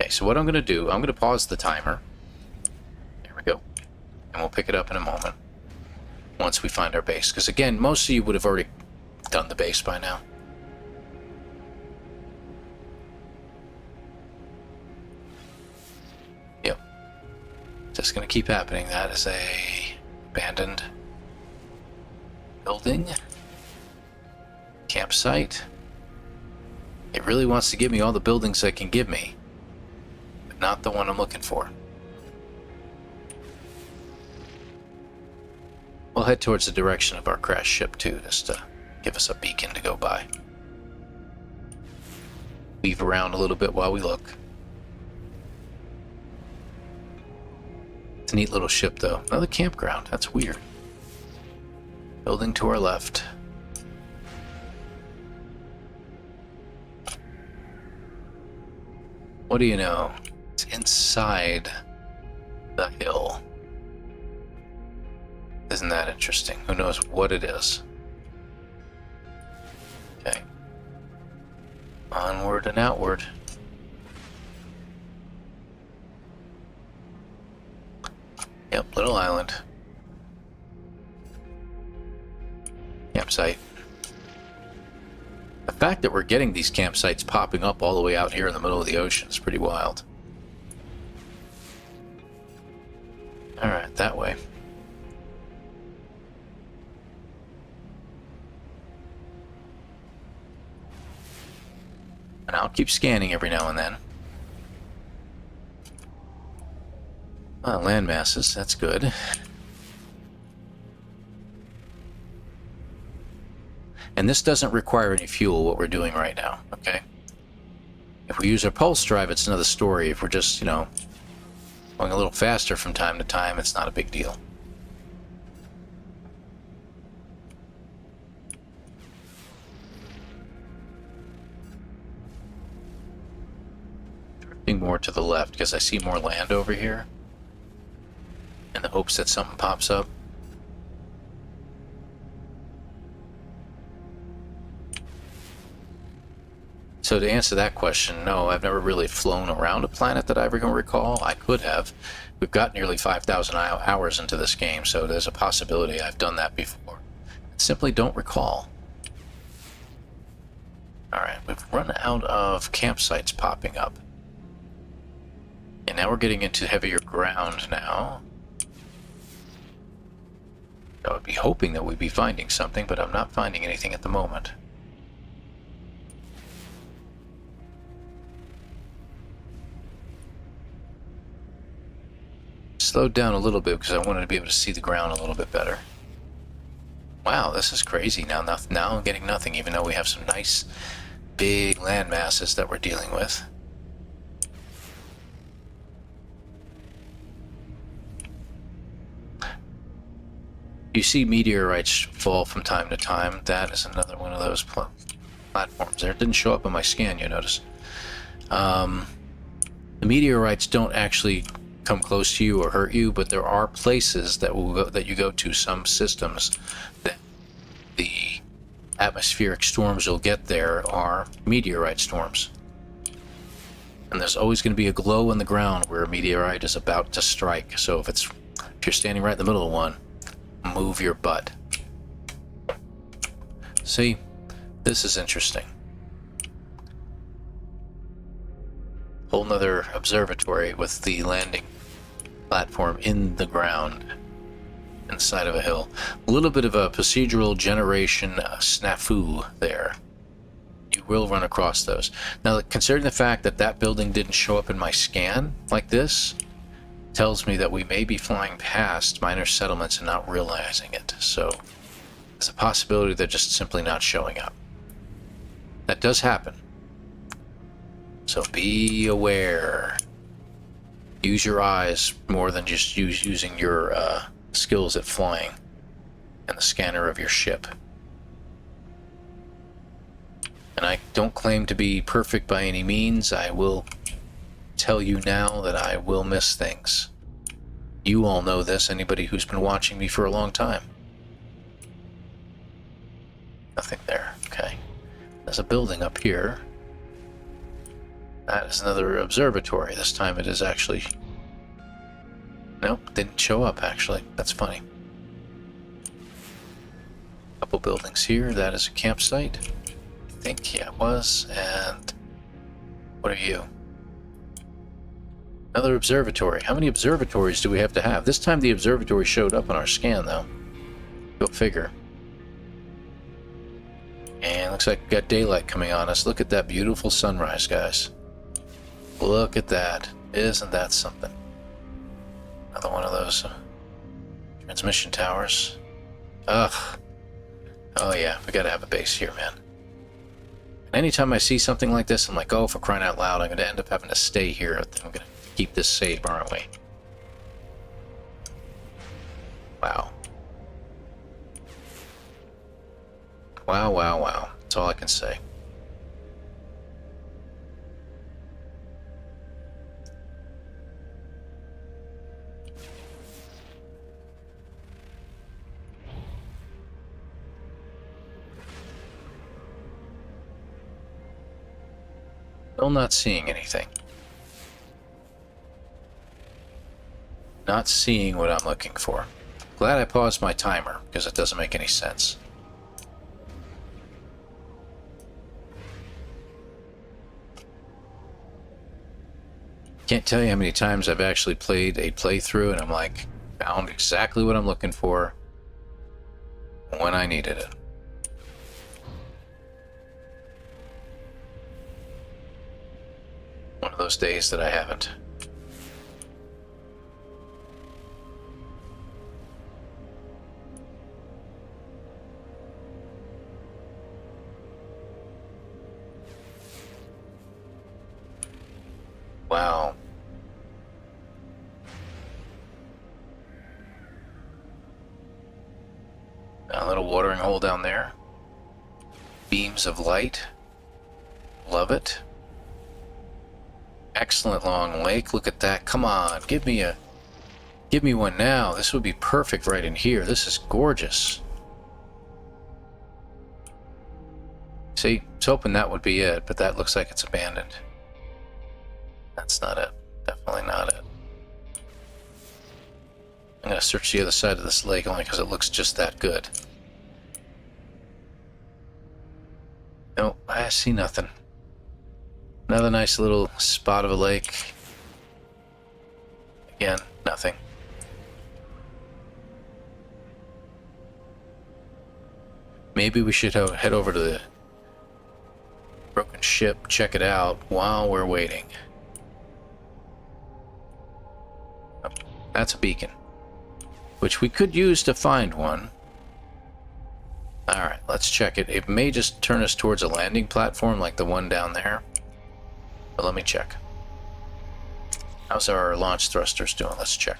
Okay, so what I'm going to do, I'm going to pause the timer. There we go. And we'll pick it up in a moment, once we find our base. Because again, most of you would have already done the base by now. Just gonna keep happening. That is a abandoned building. Campsite. It really wants to give me all the buildings it can give me, but not the one I'm looking for. We'll head towards the direction of our crash ship too, just to give us a beacon to go by. Weave around a little bit while we look. It's a neat little ship, though. Another campground. That's weird. Building to our left. What do you know? It's inside the hill. Isn't that interesting? Who knows what it is? Okay. Onward and outward. Yep, little island. Campsite. The fact that we're getting these campsites popping up all the way out here in the middle of the ocean is pretty wild. Alright, that way. And I'll keep scanning every now and then. Land masses, that's good. And this doesn't require any fuel, what we're doing right now, okay? If we use our pulse drive, it's another story. If we're just, you know, going a little faster from time to time, it's not a big deal. Drifting more to the left, because I see more land over here. In the hopes that something pops up. So to answer that question, no, I've never really flown around a planet that I ever can recall. I could have. We've got nearly 5,000 hours into this game, so there's a possibility I've done that before. I simply don't recall. Alright, we've run out of campsites popping up. And now we're getting into heavier ground now. I would be hoping that we'd be finding something, but I'm not finding anything at the moment. Slowed down a little bit because I wanted to be able to see the ground a little bit better. Wow, this is crazy. Now I'm getting nothing, even though we have some nice big land masses that we're dealing with. You see meteorites fall from time to time. That is another one of those platforms there. It didn't show up on my scan, you notice. The meteorites don't actually come close to you or hurt you, but there are places that you go to, some systems, that the atmospheric storms you'll get there are meteorite storms. And there's always going to be a glow in the ground where a meteorite is about to strike. So if you're standing right in the middle of one, move your butt. See, this is interesting. Whole nother observatory with the landing platform in the ground. inside of a hill. A little bit of a procedural generation snafu there. You will run across those. Now, considering the fact that that building didn't show up in my scan like this, tells me that we may be flying past minor settlements and not realizing it. So there's a possibility they're just simply not showing up. That does happen. So be aware. Use your eyes more than just using your skills at flying and the scanner of your ship. And I don't claim to be perfect by any means. I will tell you now that I will miss things. You all know this, anybody who's been watching me for a long time. Nothing there. Okay. There's a building up here. That is another observatory. This time it is actually... Nope, didn't show up actually. That's funny. Couple buildings here. That is a campsite. I think, yeah, it was. And what are you? Another observatory. How many observatories do we have to have? This time the observatory showed up on our scan, though. Go figure. And looks like we got daylight coming on us. Look at that beautiful sunrise, guys. Look at that. Isn't that something? Another one of those transmission towers. Ugh. Oh yeah, we gotta have a base here, man. And anytime I see something like this, I'm like, oh, for crying out loud, I'm gonna end up having to stay here. I'm gonna keep this safe, aren't we? Wow. Wow, wow, wow. That's all I can say. Still not seeing anything. Not seeing what I'm looking for. Glad I paused my timer, because it doesn't make any sense. Can't tell you how many times I've actually played a playthrough and I'm like, found exactly what I'm looking for when I needed it. One of those days that I haven't. Wow. A little watering hole down there. Beams of light. Love it. Excellent long lake. Look at that. Come on. Give me one now. This would be perfect right in here. This is gorgeous. See, I was hoping that would be it, but that looks like it's abandoned. That's not it. Definitely not it. I'm going to search the other side of this lake only because it looks just that good. Nope, I see nothing. Another nice little spot of a lake. Again, nothing. Maybe we should head over to the broken ship, check it out while we're waiting. Oh, that's a beacon, which we could use to find one. Alright, let's check it. It may just turn us towards a landing platform like the one down there. But let me check. How's our launch thrusters doing? Let's check.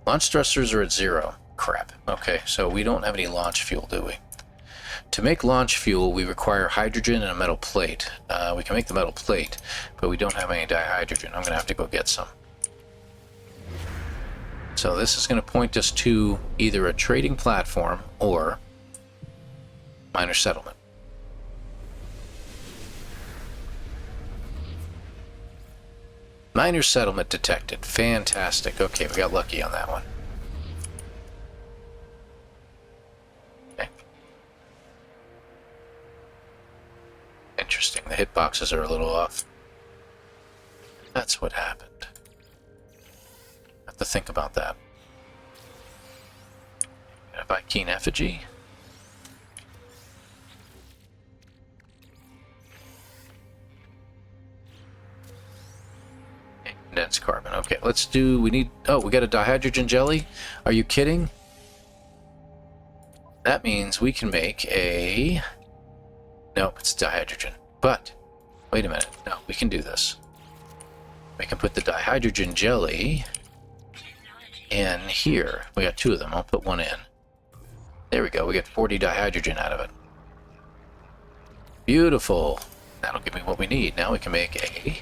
Launch thrusters are at 0. Crap. Okay, so we don't have any launch fuel, do we? To make launch fuel, we require hydrogen and a metal plate. We can make the metal plate, but we don't have any dihydrogen. I'm going to have to go get some. So this is going to point us to either a trading platform or minor settlement. Minor settlement detected. Fantastic. Okay, we got lucky on that one. Okay. Interesting. The hitboxes are a little off. That's what happened. I have to think about that. Gonna buy Keen Effigy. Condensed carbon. Okay, let's do, we need, oh, we got a dihydrogen jelly? Are you kidding? That means we can make a, nope, it's dihydrogen. But, wait a minute, no, we can do this. We can put the dihydrogen jelly in here. We got 2 of them, I'll put 1 in. There we go, we get 40 dihydrogen out of it. Beautiful. That'll give me what we need. Now we can make a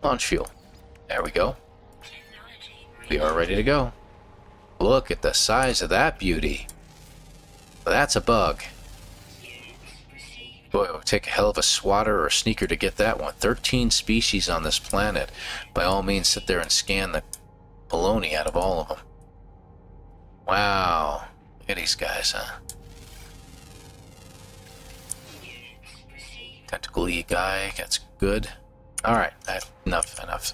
launch fuel. There we go. We are ready to go. Look at the size of that beauty. That's a bug. Boy, it would take a hell of a swatter or a sneaker to get that one. 13 species on this planet. By all means, sit there and scan the baloney out of all of them. Wow. Look at these guys, huh? Tentacle-y guy. That's good. Alright, enough.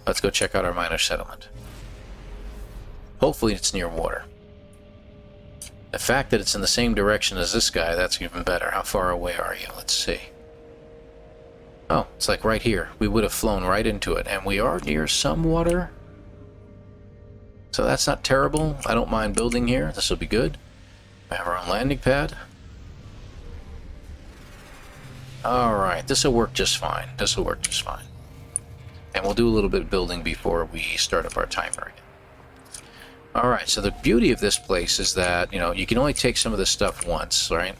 Let's go check out our minor settlement. Hopefully it's near water. The fact that it's in the same direction as this guy, that's even better. How far away are you? Let's see. Oh, it's like right here. We would have flown right into it, and we are near some water. So that's not terrible. I don't mind building here. This will be good. We have our own landing pad. Alright, this will work just fine. And we'll do a little bit of building before we start up our timer again. Alright, so the beauty of this place is that, you know, you can only take some of this stuff once, right?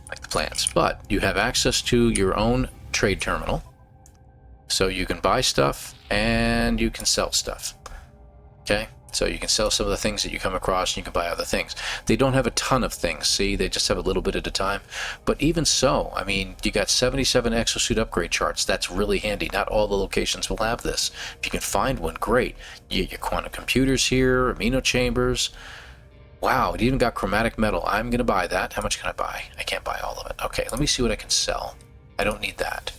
Like the plants. But you have access to your own trade terminal. So you can buy stuff and you can sell stuff. Okay? So you can sell some of the things that you come across and you can buy other things. They don't have a ton of things, see? They just have a little bit at a time. But even so, I mean, you got 77 exosuit upgrade charts. That's really handy. Not all the locations will have this. If you can find one, great. You get your quantum computers here, amino chambers. Wow, it even got chromatic metal. I'm going to buy that. How much can I buy? I can't buy all of it. Okay, let me see what I can sell. I don't need that.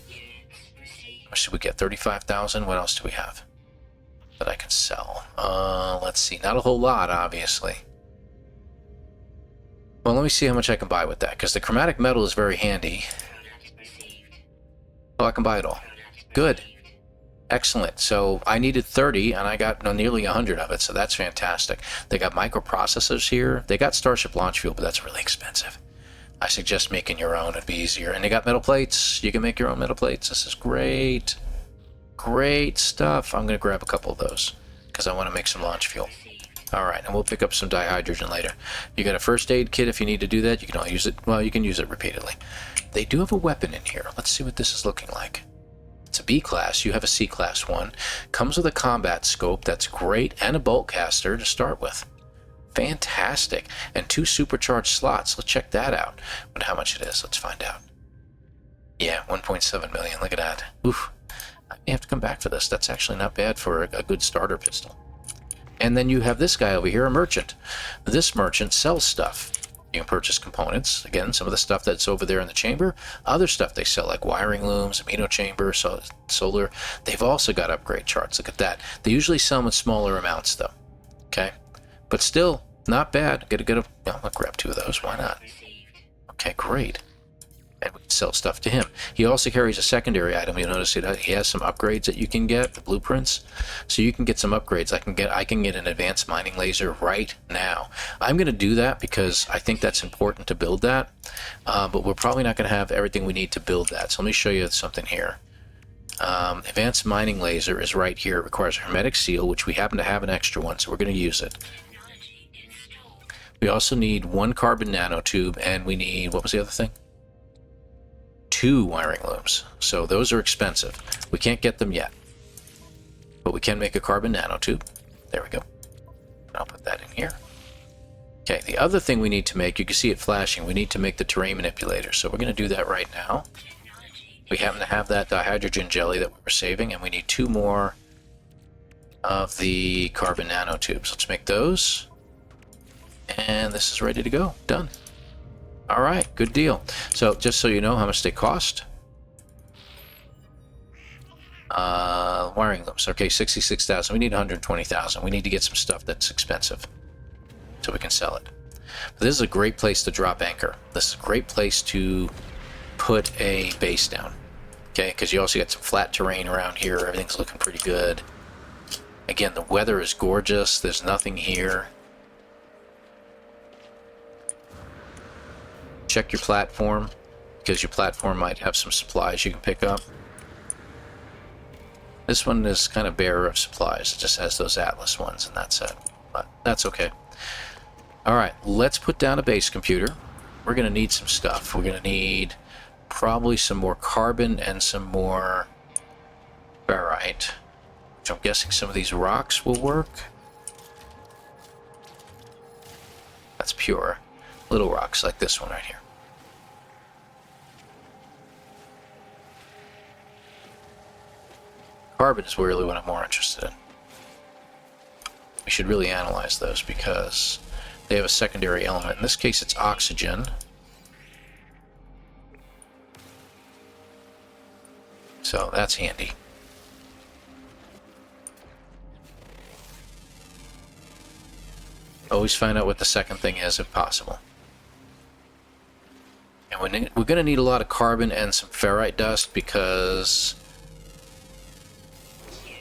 How much did we get? 35,000? What else do we have that I can sell? Let's see. Not a whole lot, obviously. Well, let me see how much I can buy with that, because the chromatic metal is very handy. Oh, I can buy it all. Good. Excellent. So I needed 30, and I got nearly 100 of it, so that's fantastic. They got microprocessors here. They got Starship launch fuel, but that's really expensive. I suggest making your own. It'd be easier. And they got metal plates. You can make your own metal plates. This is great. Great stuff. I'm going to grab a couple of those because I want to make some launch fuel. All right, and we'll pick up some dihydrogen later. You got a first aid kit if you need to do that. You can only use it, well, you can use it repeatedly. They do have a weapon in here. Let's see what this is looking like. It's a B class. You have a C class one. Comes with a combat scope. That's great. And a bolt caster to start with. Fantastic. And 2 supercharged slots. Let's check that out. But how much it is, let's find out. Yeah, 1.7 million. Look at that. Oof. I may have to come back for this. That's actually not bad for a good starter pistol. And then you have this guy over here, a merchant. This merchant sells stuff. You can purchase components. Again, some of the stuff that's over there in the chamber. Other stuff they sell, like wiring looms, amino chamber, solar. They've also got upgrade charts. Look at that. They usually sell them in smaller amounts, though. Okay? But still, not bad. I'll grab 2 of those. Why not? Okay, great. And we can sell stuff to him. He also carries a secondary item. You'll notice he has some upgrades that you can get, the blueprints. So you can get some upgrades. I can get an advanced mining laser right now. I'm going to do that because I think that's important to build that. But we're probably not going to have everything we need to build that. So let me show you something here. Advanced mining laser is right here. It requires a hermetic seal, which we happen to have an extra one, so we're going to use it. We also need 1 carbon nanotube, and we need, what was the other thing? 2 wiring looms. So those are expensive. We can't get them yet. But we can make a carbon nanotube. There we go. I'll put that in here. Okay, the other thing we need to make, you can see it flashing, we need to make the terrain manipulator. So we're going to do that right now. We happen to have that dihydrogen jelly that we were saving, and we need 2 more of the carbon nanotubes. Let's make those. And this is ready to go. Done. All right, good deal. So just so you know how much they cost. Wiring looms. Okay, 66,000. We need 120,000. We need to get some stuff that's expensive so we can sell it. But this is a great place to drop anchor. This is a great place to put a base down. Okay, because you also got some flat terrain around here. Everything's looking pretty good. Again, the weather is gorgeous. There's nothing here. Check your platform, because your platform might have some supplies you can pick up. This one is kind of bare of supplies. It just has those Atlas ones, and that's it. But that's okay. Alright, let's put down a base computer. We're going to need some stuff. We're going to need probably some more carbon and some more ferrite. Which I'm guessing some of these rocks will work. That's pure. Little rocks like this one right here. Carbon is really what I'm more interested in. We should really analyze those because they have a secondary element. In this case, it's oxygen. So that's handy. Always find out what the second thing is if possible. And we're going to need a lot of carbon and some ferrite dust because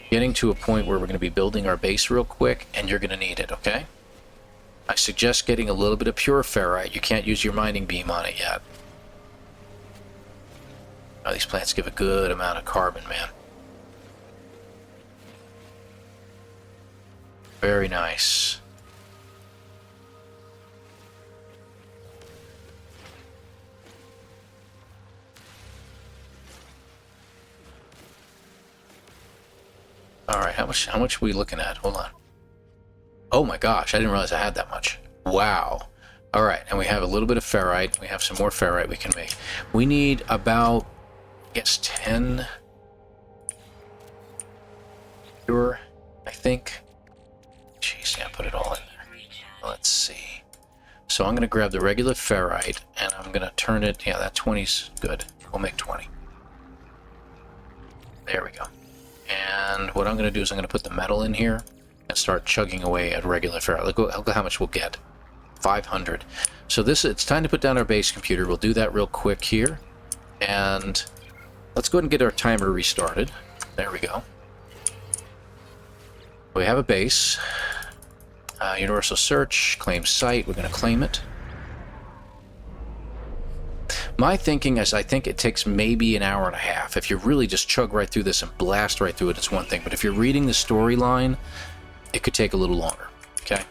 getting to a point where we're going to be building our base real quick, and you're going to need it, okay? I suggest getting a little bit of pure ferrite. You can't use your mining beam on it yet. Oh, these plants give a good amount of carbon, man. Very nice. Alright, how much are we looking at? Hold on. Oh my gosh, I didn't realize I had that much. Wow. Alright, and we have a little bit of ferrite. We have some more ferrite we can make. We need about, I guess, 10 pure, I think. Jeez, yeah, put it all in there. Let's see. So I'm going to grab the regular ferrite, and I'm going to turn it, yeah, that 20's good. We'll make 20. There we go. And what I'm going to do is I'm going to put the metal in here and start chugging away at regular ferrite. Look how much we'll get. 500. So it's time to put down our base computer. We'll do that real quick here. And let's go ahead and get our timer restarted. There we go. We have a base. Universal search, claim site. We're going to claim it. My thinking is I think it takes maybe an hour and a half. If you really just chug right through this and blast right through it, it's one thing. But if you're reading the storyline, it could take a little longer. Okay?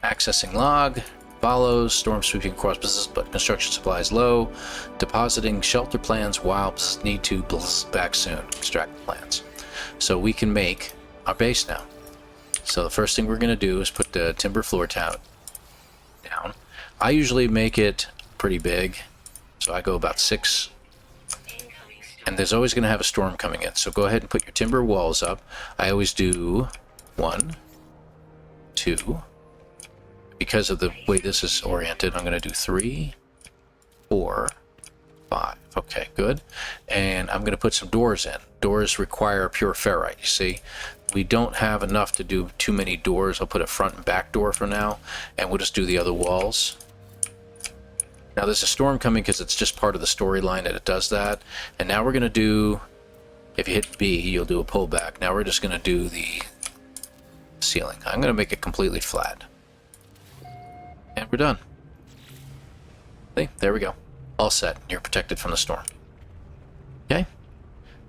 Accessing log. Follows. Storm sweeping across business, but construction supplies low. Depositing shelter plans while need to back soon. Extract the plans. So we can make our base now. So the first thing we're going to do is put the timber floor down. I usually make it pretty big, so I go about 6. And there's always going to have a storm coming in, so go ahead and put your timber walls up. I always do 1, 2. Because of the way this is oriented, I'm going to do 3, 4, 5. Okay, good. And I'm going to put some doors in. Doors require pure ferrite, you see. We don't have enough to do too many doors. I'll put a front and back door for now, and we'll just do the other walls. Now there's a storm coming because it's just part of the storyline that it does that. And now we're going to do, if you hit B, you'll do a pullback. Now we're just going to do the ceiling. I'm going to make it completely flat. And we're done. See, there we go. All set. You're protected from the storm. Okay?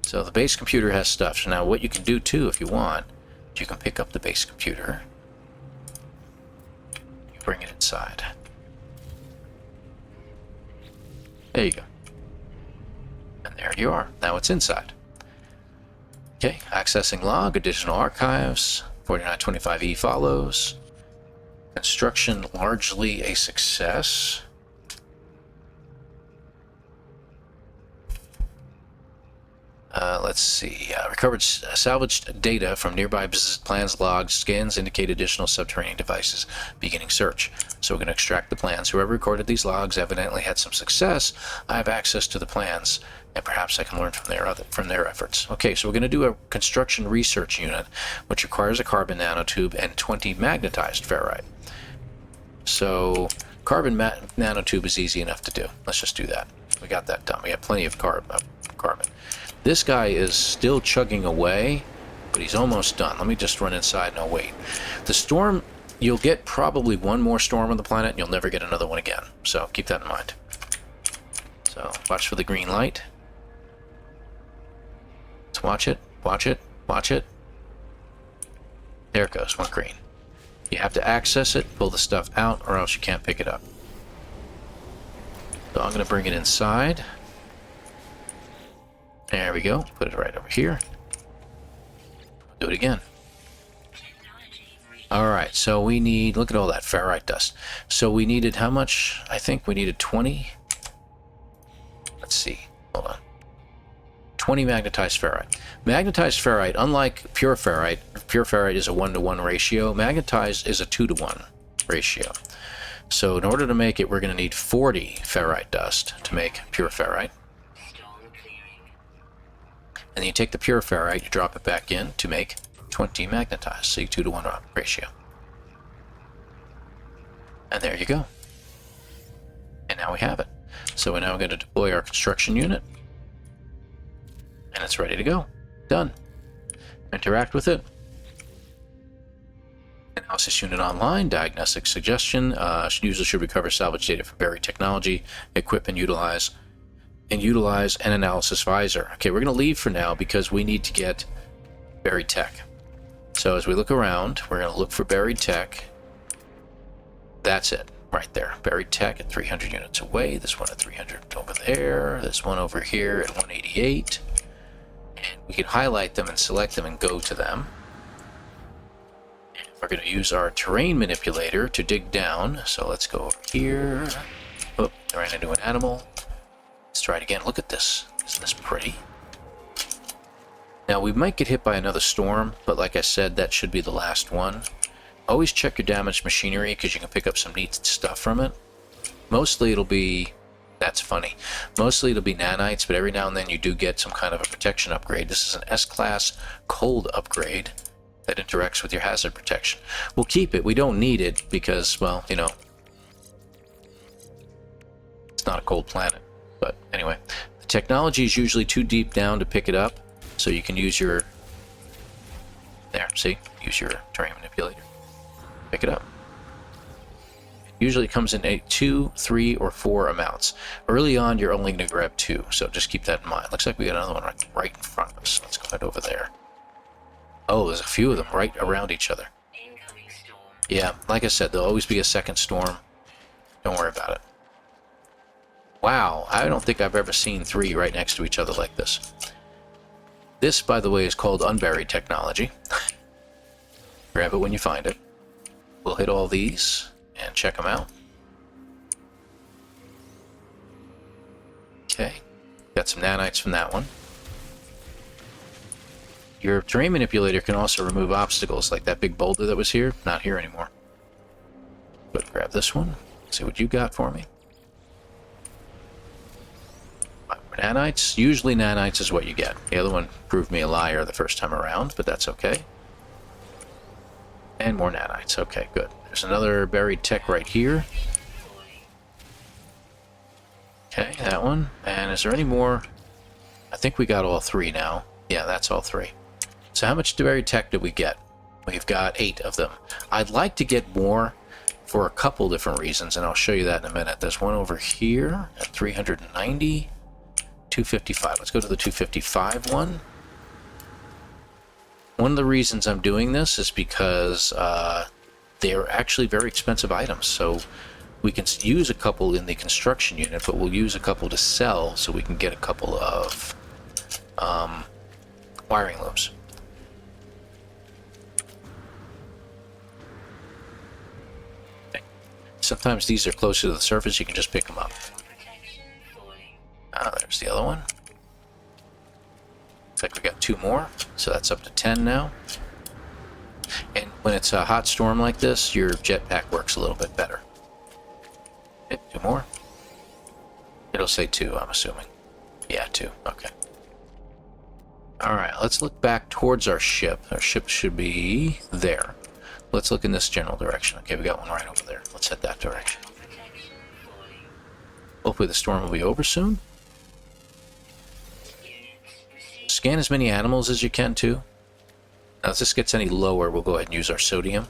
So the base computer has stuff. So now what you can do too, if you want, you can pick up the base computer. You bring it inside. There you go. And there you are. Now it's inside. Okay, accessing log, additional archives, 4925E follows. Construction largely a success. Let's see. Recovered salvaged data from nearby business plans, logs, scans indicate additional subterranean devices. Beginning search. So we're going to extract the plans. Whoever recorded these logs evidently had some success. I have access to the plans. and perhaps I can learn from their efforts. Okay, so we're going to do a construction research unit, which requires a carbon nanotube and 20 magnetized ferrite. So carbon nanotube is easy enough to do. Let's just do that. We got that done. We got plenty of carbon. This guy is still chugging away, but he's almost done. Let me just run inside and I'll wait. The storm, you'll get probably one more storm on the planet and you'll never get another one again. So keep that in mind. So watch for the green light. Let's watch it, watch it, watch it. There it goes, one green. You have to access it, pull the stuff out, or else you can't pick it up. So I'm going to bring it inside. There we go. Put it right over here. Do it again. Alright, so we need, look at all that ferrite dust. So we needed how much? I think we needed 20. Let's see. Hold on. 20 magnetized ferrite. Magnetized ferrite, unlike pure ferrite is a 1-to-1 ratio. Magnetized is a 2-to-1 ratio. So in order to make it, we're going to need 40 ferrite dust to make pure ferrite. And then you take the pure ferrite, you drop it back in to make 20 magnetized. So 2-to-1 ratio. And there you go. And now we have it. So we're now going to deploy our construction unit. And it's ready to go. Done. Interact with it. Analysis unit online. Diagnostic suggestion. Users should recover salvage data from buried technology. Equip and utilize an analysis visor. Okay, we're going to leave for now because we need to get buried tech. So as we look around, we're going to look for buried tech. That's it, right there. Buried tech at 300 units away. This one at 300 over there. This one over here at 188. And we can highlight them and select them and go to them. We're going to use our terrain manipulator to dig down. So let's go over here. Oh, I ran into an animal. Let's try it again. Look at this. Isn't this pretty? Now, we might get hit by another storm, but like I said, that should be the last one. Always check your damaged machinery because you can pick up some neat stuff from it. Mostly it'll be... That's funny. Mostly it'll be nanites, but every now and then you do get some kind of a protection upgrade. This is an S-class cold upgrade that interacts with your hazard protection. We'll keep it. We don't need it because, well, you know, it's not a cold planet. But anyway, the technology is usually too deep down to pick it up, so you can use your... There, see? Use your terrain manipulator. Pick it up. Usually it comes in 2, 3, or 4 amounts. Early on, you're only going to grab 2, so just keep that in mind. Looks like we got another one right in front of us. Let's go right over there. Oh, there's a few of them right around each other. Yeah, like I said, there'll always be a second storm. Don't worry about it. Wow, I don't think I've ever seen 3 right next to each other like this. This, by the way, is called unburied technology. Grab it when you find it. We'll hit all these and check them out. Okay, got some nanites from that one. Your terrain manipulator can also remove obstacles, like that big boulder that was here, not here anymore. But grab this one, see what you got for me. Nanites, usually nanites is what you get. The other one proved me a liar the first time around, but that's okay. And more nanites, okay, good. There's another buried tech right here. Okay, that one. And is there any more? I think we got all 3 now. Yeah, that's all 3. So how much buried tech did we get? We've got 8 of them. I'd like to get more for a couple different reasons, and I'll show you that in a minute. There's one over here at 390. 255. Let's go to the 255 one. One of the reasons I'm doing this is because they're actually very expensive items. So we can use a couple in the construction unit, but we'll use a couple to sell so we can get a couple of wiring looms. Okay. Sometimes these are closer to the surface, you can just pick them up. Ah, there's the other one. Looks like we got 2 more, so that's up to 10 now. And when it's a hot storm like this, your jetpack works a little bit better. Okay, 2 more. It'll say 2, I'm assuming. Yeah, 2. Okay. Alright, let's look back towards our ship. Our ship should be there. Let's look in this general direction. Okay, we got one right over there. Let's head that direction. Hopefully the storm will be over soon. Scan as many animals as you can, too. Now, if this gets any lower, we'll go ahead and use our sodium.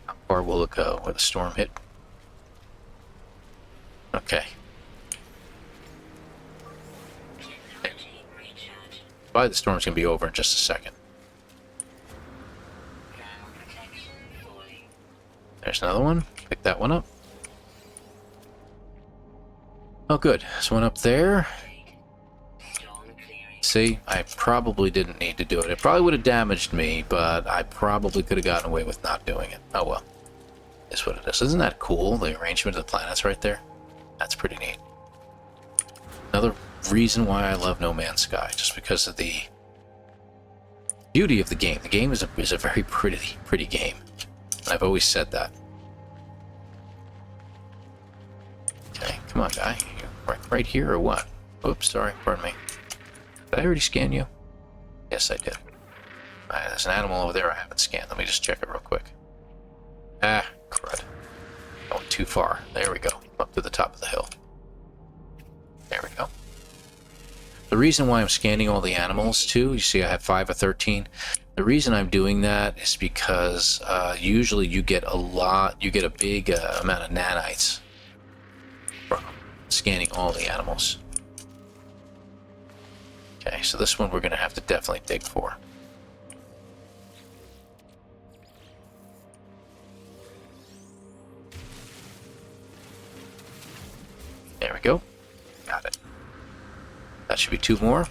How far will it go where the storm hit? Okay. Probably the storm's going to be over in just a second. There's another one. Pick that one up. Oh, good. There's one up there. See, I probably didn't need to do it. It probably would have damaged me, but I probably could have gotten away with not doing it. Oh, well. That's what it is. Isn't that cool? The arrangement of the planets right there? That's pretty neat. Another reason why I love No Man's Sky, just because of the beauty of the game. The game is a very pretty game. And I've always said that. Okay, come on, guy. You right here or what? Oops, sorry, pardon me. Did I already scan you? Yes, I did. There's an animal over there I haven't scanned. Let me just check it real quick. Ah, crud. Going too far. There we go. Up to the top of the hill. There we go. The reason why I'm scanning all the animals, too, you see I have 5 of 13. The reason I'm doing that is because usually you get a big amount of nanites from scanning all the animals. Okay, so this one we're going to have to definitely dig for. There we go. Got it. That should be 2 more.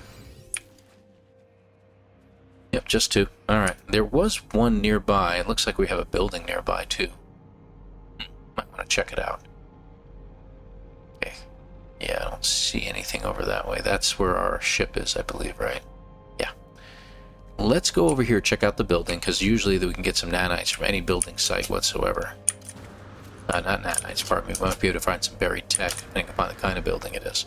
Yep, just 2. Alright, there was one nearby. It looks like we have a building nearby, too. Might want to check it out. Okay. Yeah, I don't see anything over that way. That's where our ship is, I believe, right? Yeah. Let's go over here, check out the building, because usually we can get some nanites from any building site whatsoever. Not nanites, pardon me. We might be able to find some buried tech, depending upon the kind of building it is.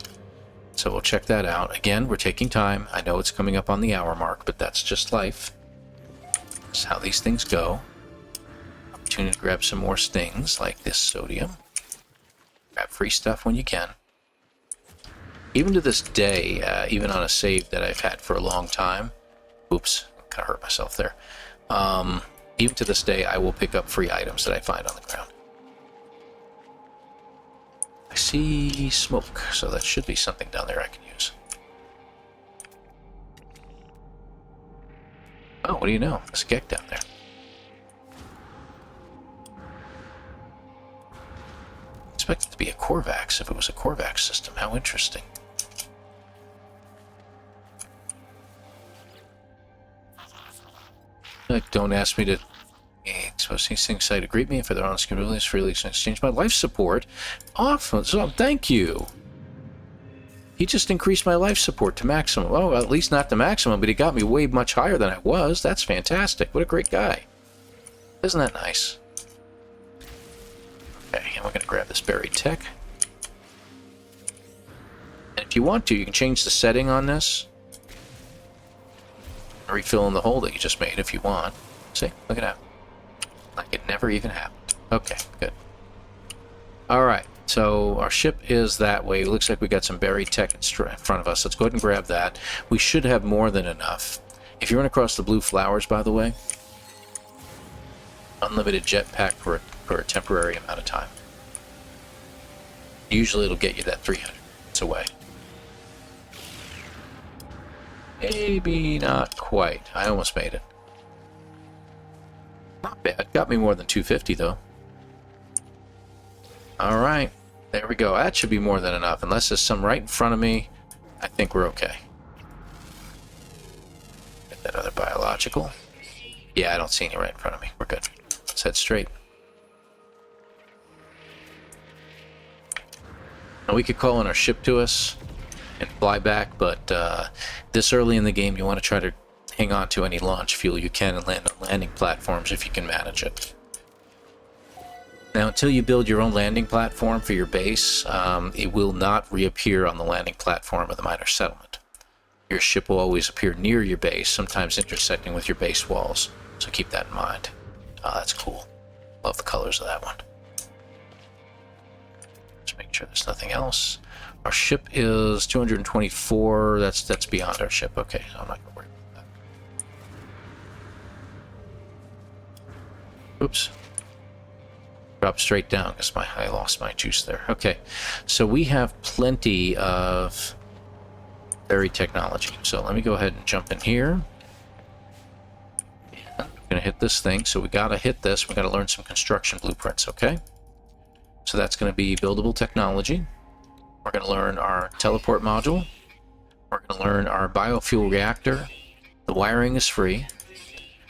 So we'll check that out. Again, we're taking time. I know it's coming up on the hour mark, but that's just life. That's how these things go. Opportunity to grab some more stings, like this sodium. Grab free stuff when you can. Even to this day, even on a save that I've had for a long time, oops, kind of hurt myself there. Even to this day, I will pick up free items that I find on the ground. I see smoke, so that should be something down there I can use. Oh, what do you know? There's a gek down there. I expect it to be a Corvax if it was a Corvax system. How interesting. Don't ask me to expose these things to greet me for their honest capabilities, freely exchange my life support. Awesome. So, thank you. He just increased my life support to maximum. Oh, at least not the maximum, but he got me way much higher than I was. That's fantastic. What a great guy. Isn't that nice? Okay, and we're going to grab this buried tech. And if you want to, you can change the setting on this. Refill in the hole that you just made if you want. See? Look at that. Like it never even happened. Okay, good. Alright, so our ship is that way. It looks like we got some buried tech in front of us. Let's go ahead and grab that. We should have more than enough. If you run across the blue flowers, by the way, unlimited jetpack for a temporary amount of time. Usually it'll get you that 300 minutes away. Maybe not quite. I almost made it. Not bad. Got me more than 250 though. Alright. There we go. That should be more than enough. Unless there's some right in front of me, I think we're okay. Get that other biological. Yeah, I don't see any right in front of me. We're good. Let's head straight. Now we could call in our ship to us and fly back, but this early in the game you want to try to hang on to any launch fuel you can and land on landing platforms if you can manage it. Now, until you build your own landing platform for your base, it will not reappear on the landing platform of the miner settlement. Your ship will always appear near your base, sometimes intersecting with your base walls. So keep that in mind. That's cool. Love the colors of that one. Just make sure there's nothing else. Our ship is 224. That's beyond our ship. Okay, so I'm not going to worry about that. Oops. Drop straight down because I lost my juice there. Okay, so we have plenty of buried technology. So let me go ahead and jump in here. And I'm going to hit this thing. So we got to hit this. We got to learn some construction blueprints, okay? So that's going to be buildable technology. We're going to learn our teleport module. We're going to learn our biofuel reactor. The wiring is free.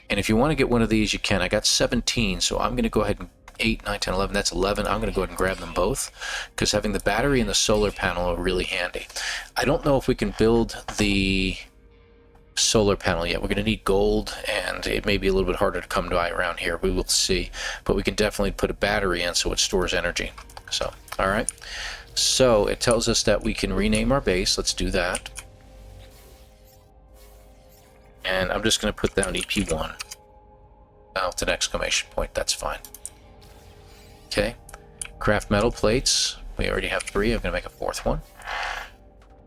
And if you want to get one of these, you can. I got 17, so I'm going to go ahead and 8, 9, 10, 11, that's 11. I'm going to go ahead and grab them both because having the battery and the solar panel are really handy. I don't know if we can build the solar panel yet. We're going to need gold, and it may be a little bit harder to come by around here. We will see. But we can definitely put a battery in so it stores energy. So, all right. So it tells us that we can rename our base. Let's do that. And I'm just going to put down EP1 with an exclamation point. That's fine. Okay, craft metal plates. We already have 3. I'm going to make a 4th one.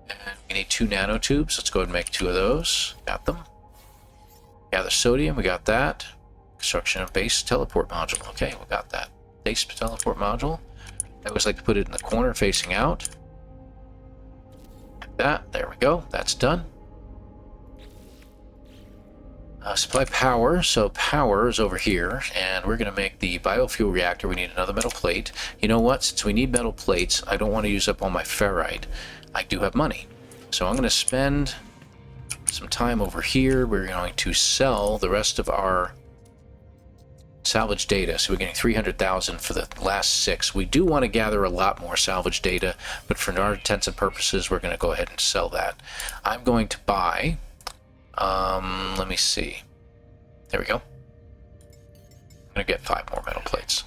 And we need 2 nanotubes. Let's go ahead and make 2 of those. Got them. Gather sodium. We got that. Construction of base teleport module. Okay, we got that. Base teleport module. I always like to put it in the corner facing out. Like that. There we go. That's done. Supply power, so power is over here, and we're going to make the biofuel reactor. We need another metal plate. You know what? Since we need metal plates, I don't want to use up all my ferrite. I do have money. So I'm going to spend some time over here. We're going to sell the rest of our salvage data. So we're getting 300,000 for the last 6. We do want to gather a lot more salvage data, but for our intents and purposes, we're going to go ahead and sell that. I'm going to buy... let me see. There we go. I'm going to get 5 more metal plates.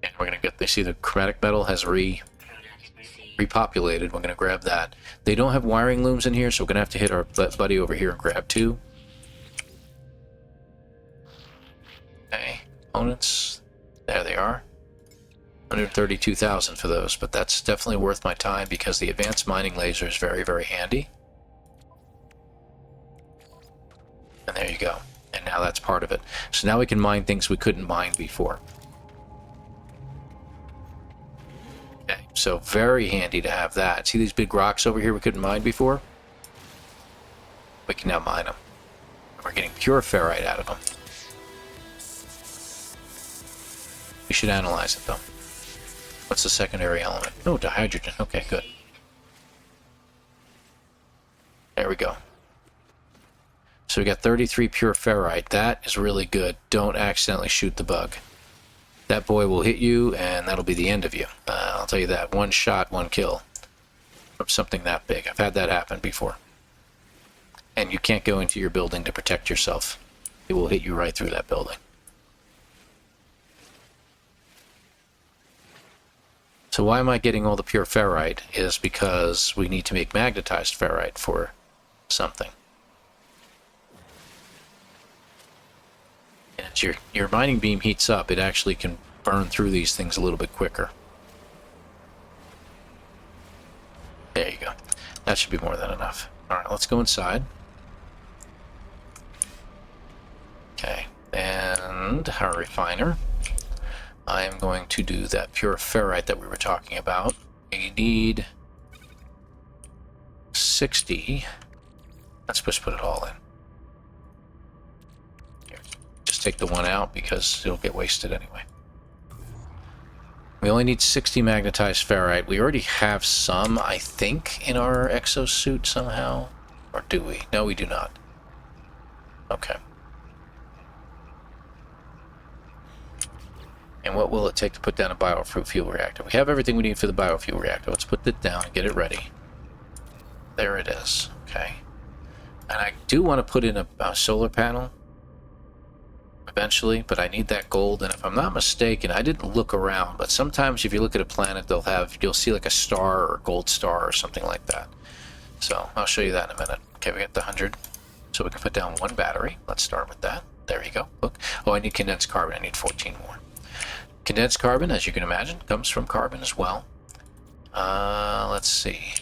And we're going to get, they see the chromatic metal has repopulated. We're going to grab that. They don't have wiring looms in here, so we're going to have to hit our buddy over here and grab 2. Okay, components. There they are. 132,000 for those, but that's definitely worth my time because the advanced mining laser is very, very handy. And there you go. And now that's part of it. So now we can mine things we couldn't mine before. Okay, so very handy to have that. See these big rocks over here we couldn't mine before? We can now mine them. We're getting pure ferrite out of them. We should analyze it though. What's the secondary element? Oh, dihydrogen. Okay, good. There we go. So we got 33 pure ferrite. That is really good. Don't accidentally shoot the bug. That boy will hit you, and that'll be the end of you. I'll tell you that. 1 shot, 1 kill. From something that big. I've had that happen before. And you can't go into your building to protect yourself. It will hit you right through that building. So why am I getting all the pure ferrite? Is because we need to make magnetized ferrite for something. As your mining beam heats up, it actually can burn through these things a little bit quicker. There you go. That should be more than enough. Alright, let's go inside. Okay, and our refiner. I am going to do that pure ferrite that we were talking about. We need 60. Let's just put it all in. Just take the 1 out because it'll get wasted anyway. We only need 60 magnetized ferrite. We already have some, I think, in our exosuit somehow. Or do we? No, we do not. Okay. And what will it take to put down a biofuel reactor? We have everything we need for the biofuel reactor. Let's put it down and get it ready. There it is. Okay. And I do want to put in a solar panel. eventually, but I need that gold. And if I'm not mistaken, I didn't look around, but sometimes if you look at a planet, you'll see like a star or a gold star or something like that. So I'll show you that in a minute. Okay, we got the 100. So we can put down one battery. Let's start with that. There you go. Look. Oh, I need condensed carbon. I need 14 more. Condensed carbon, as you can imagine, comes from carbon as well. Let's see.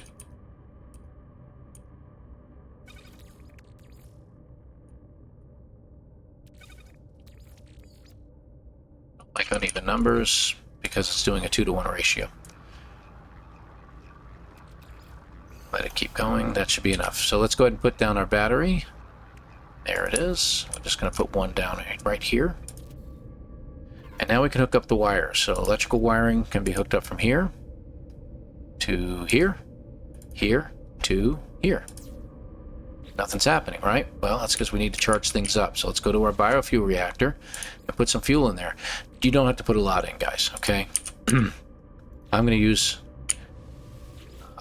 Like uneven numbers because it's doing a 2-to-1 ratio. Let it keep going. That should be enough. So let's go ahead and put down our battery. There it is. We're just going to put one down right here. And now we can hook up the wires. So electrical wiring can be hooked up from here to here, here to here. Nothing's happening, right? Well, that's because we need to charge things up. So let's go to our biofuel reactor and put some fuel in there. You don't have to put a lot in, guys, okay? I'm going to use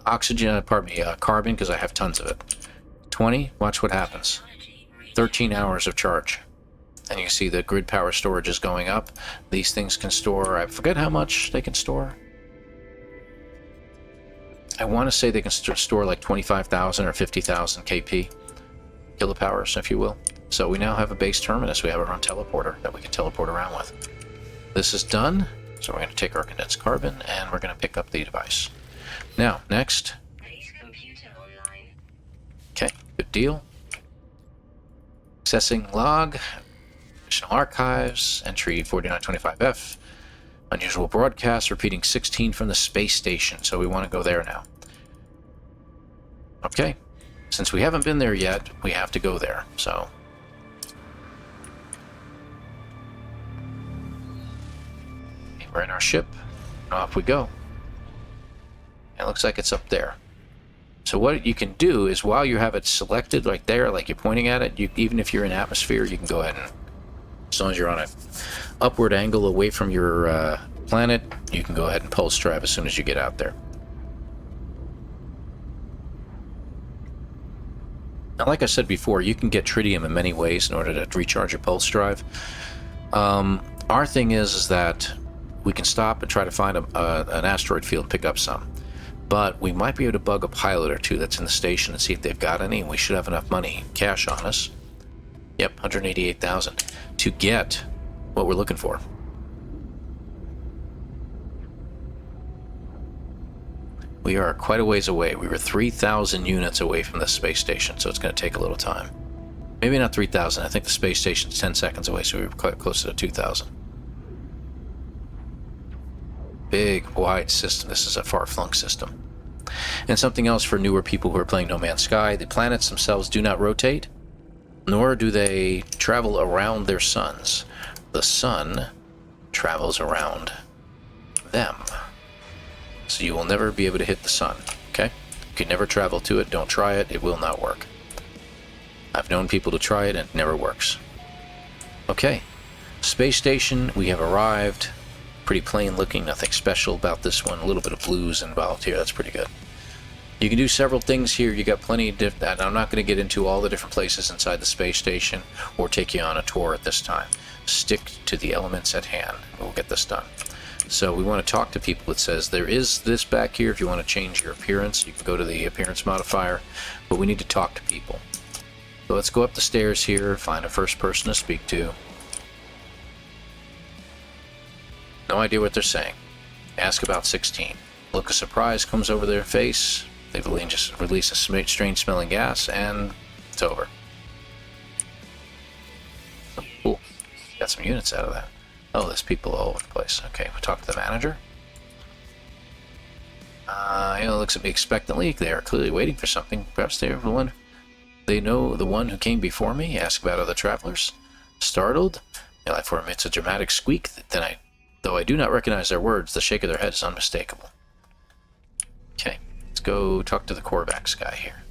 carbon, because I have tons of it. 20, watch what happens. 13 hours of charge. And you can see the grid power storage is going up. These things can store, I forget how much they can store. I want to say they can store like 25,000 or 50,000 kp. Kilopowers, if you will. So we now have a base terminus. We have our own teleporter that we can teleport around with. This is done. So we're going to take our condensed carbon and we're going to pick up the device. Now, next. Okay, good deal. Accessing log. Additional archives. Entry 4925F. Unusual broadcast. Repeating 16 from the space station. So we want to go there now. Okay. Since we haven't been there yet, we have to go there. So. We're in our ship. Off we go. It looks like it's up there. So what you can do is while you have it selected like there, like you're pointing at it, even if you're in atmosphere, you can go ahead and, as long as you're on an upward angle away from your planet, you can go ahead and pulse drive as soon as you get out there. Now, like I said before, you can get tritium in many ways in order to recharge your pulse drive. Our thing is that we can stop and try to find an asteroid field and pick up some. But we might be able to bug a pilot or two that's in the station and see if they've got any, and we should have enough money, cash on us. Yep, 188,000 to get what we're looking for. We are quite a ways away. We were 3,000 units away from the space station, so it's going to take a little time. Maybe not 3,000. I think the space station's 10 seconds away, so we were quite close to 2,000. Big, wide system. This is a far-flung system. And something else for newer people who are playing No Man's Sky, the planets themselves do not rotate, nor do they travel around their suns. The sun travels around them. So you will never be able to hit the sun, okay? You can never travel to it. Don't try it. It will not work. I've known people to try it and it never works. Okay. Space station, we have arrived. Pretty plain looking, nothing special about this one. A little bit of blues involved here. That's pretty good. You can do several things here. You got plenty of different. I'm not going to get into all the different places inside the space station or take you on a tour at this time. Stick to the elements at hand. We'll get this done. So we want to talk to people. It says there is this back here. If you want to change your appearance, you can go to the appearance modifier. But we need to talk to people. So let's go up the stairs here. Find a first person to speak to. No idea what they're saying. Ask about 16. Look of surprise comes over their face. They just release a strange smelling gas, and it's over. Cool. Got some units out of that. Oh, there's people all over the place. Okay, we'll talk to the manager. Looks at me expectantly. They are clearly waiting for something. Perhaps they are the one. They know the one who came before me. Ask about other travelers. Startled. For him, it's a dramatic squeak. Though I do not recognize their words, the shake of their head is unmistakable. Okay, let's go talk to the Korvax guy here.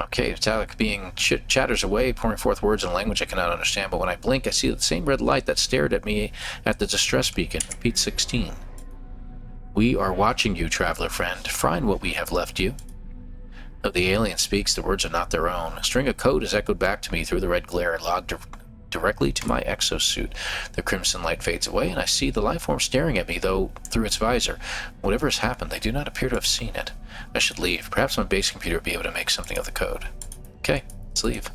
Okay, Vitalik being chatters away, pouring forth words in a language I cannot understand, but when I blink, I see the same red light that stared at me at the distress beacon. Repeat 16. We are watching you, traveler friend. Find what we have left you. Though the alien speaks, the words are not their own. A string of code is echoed back to me through the red glare, logged directly to my exosuit. The crimson light fades away, and I see the life form staring at me, though through its visor. Whatever has happened, they do not appear to have seen it. I should leave. Perhaps my base computer will be able to make something of the code. Okay, let's leave.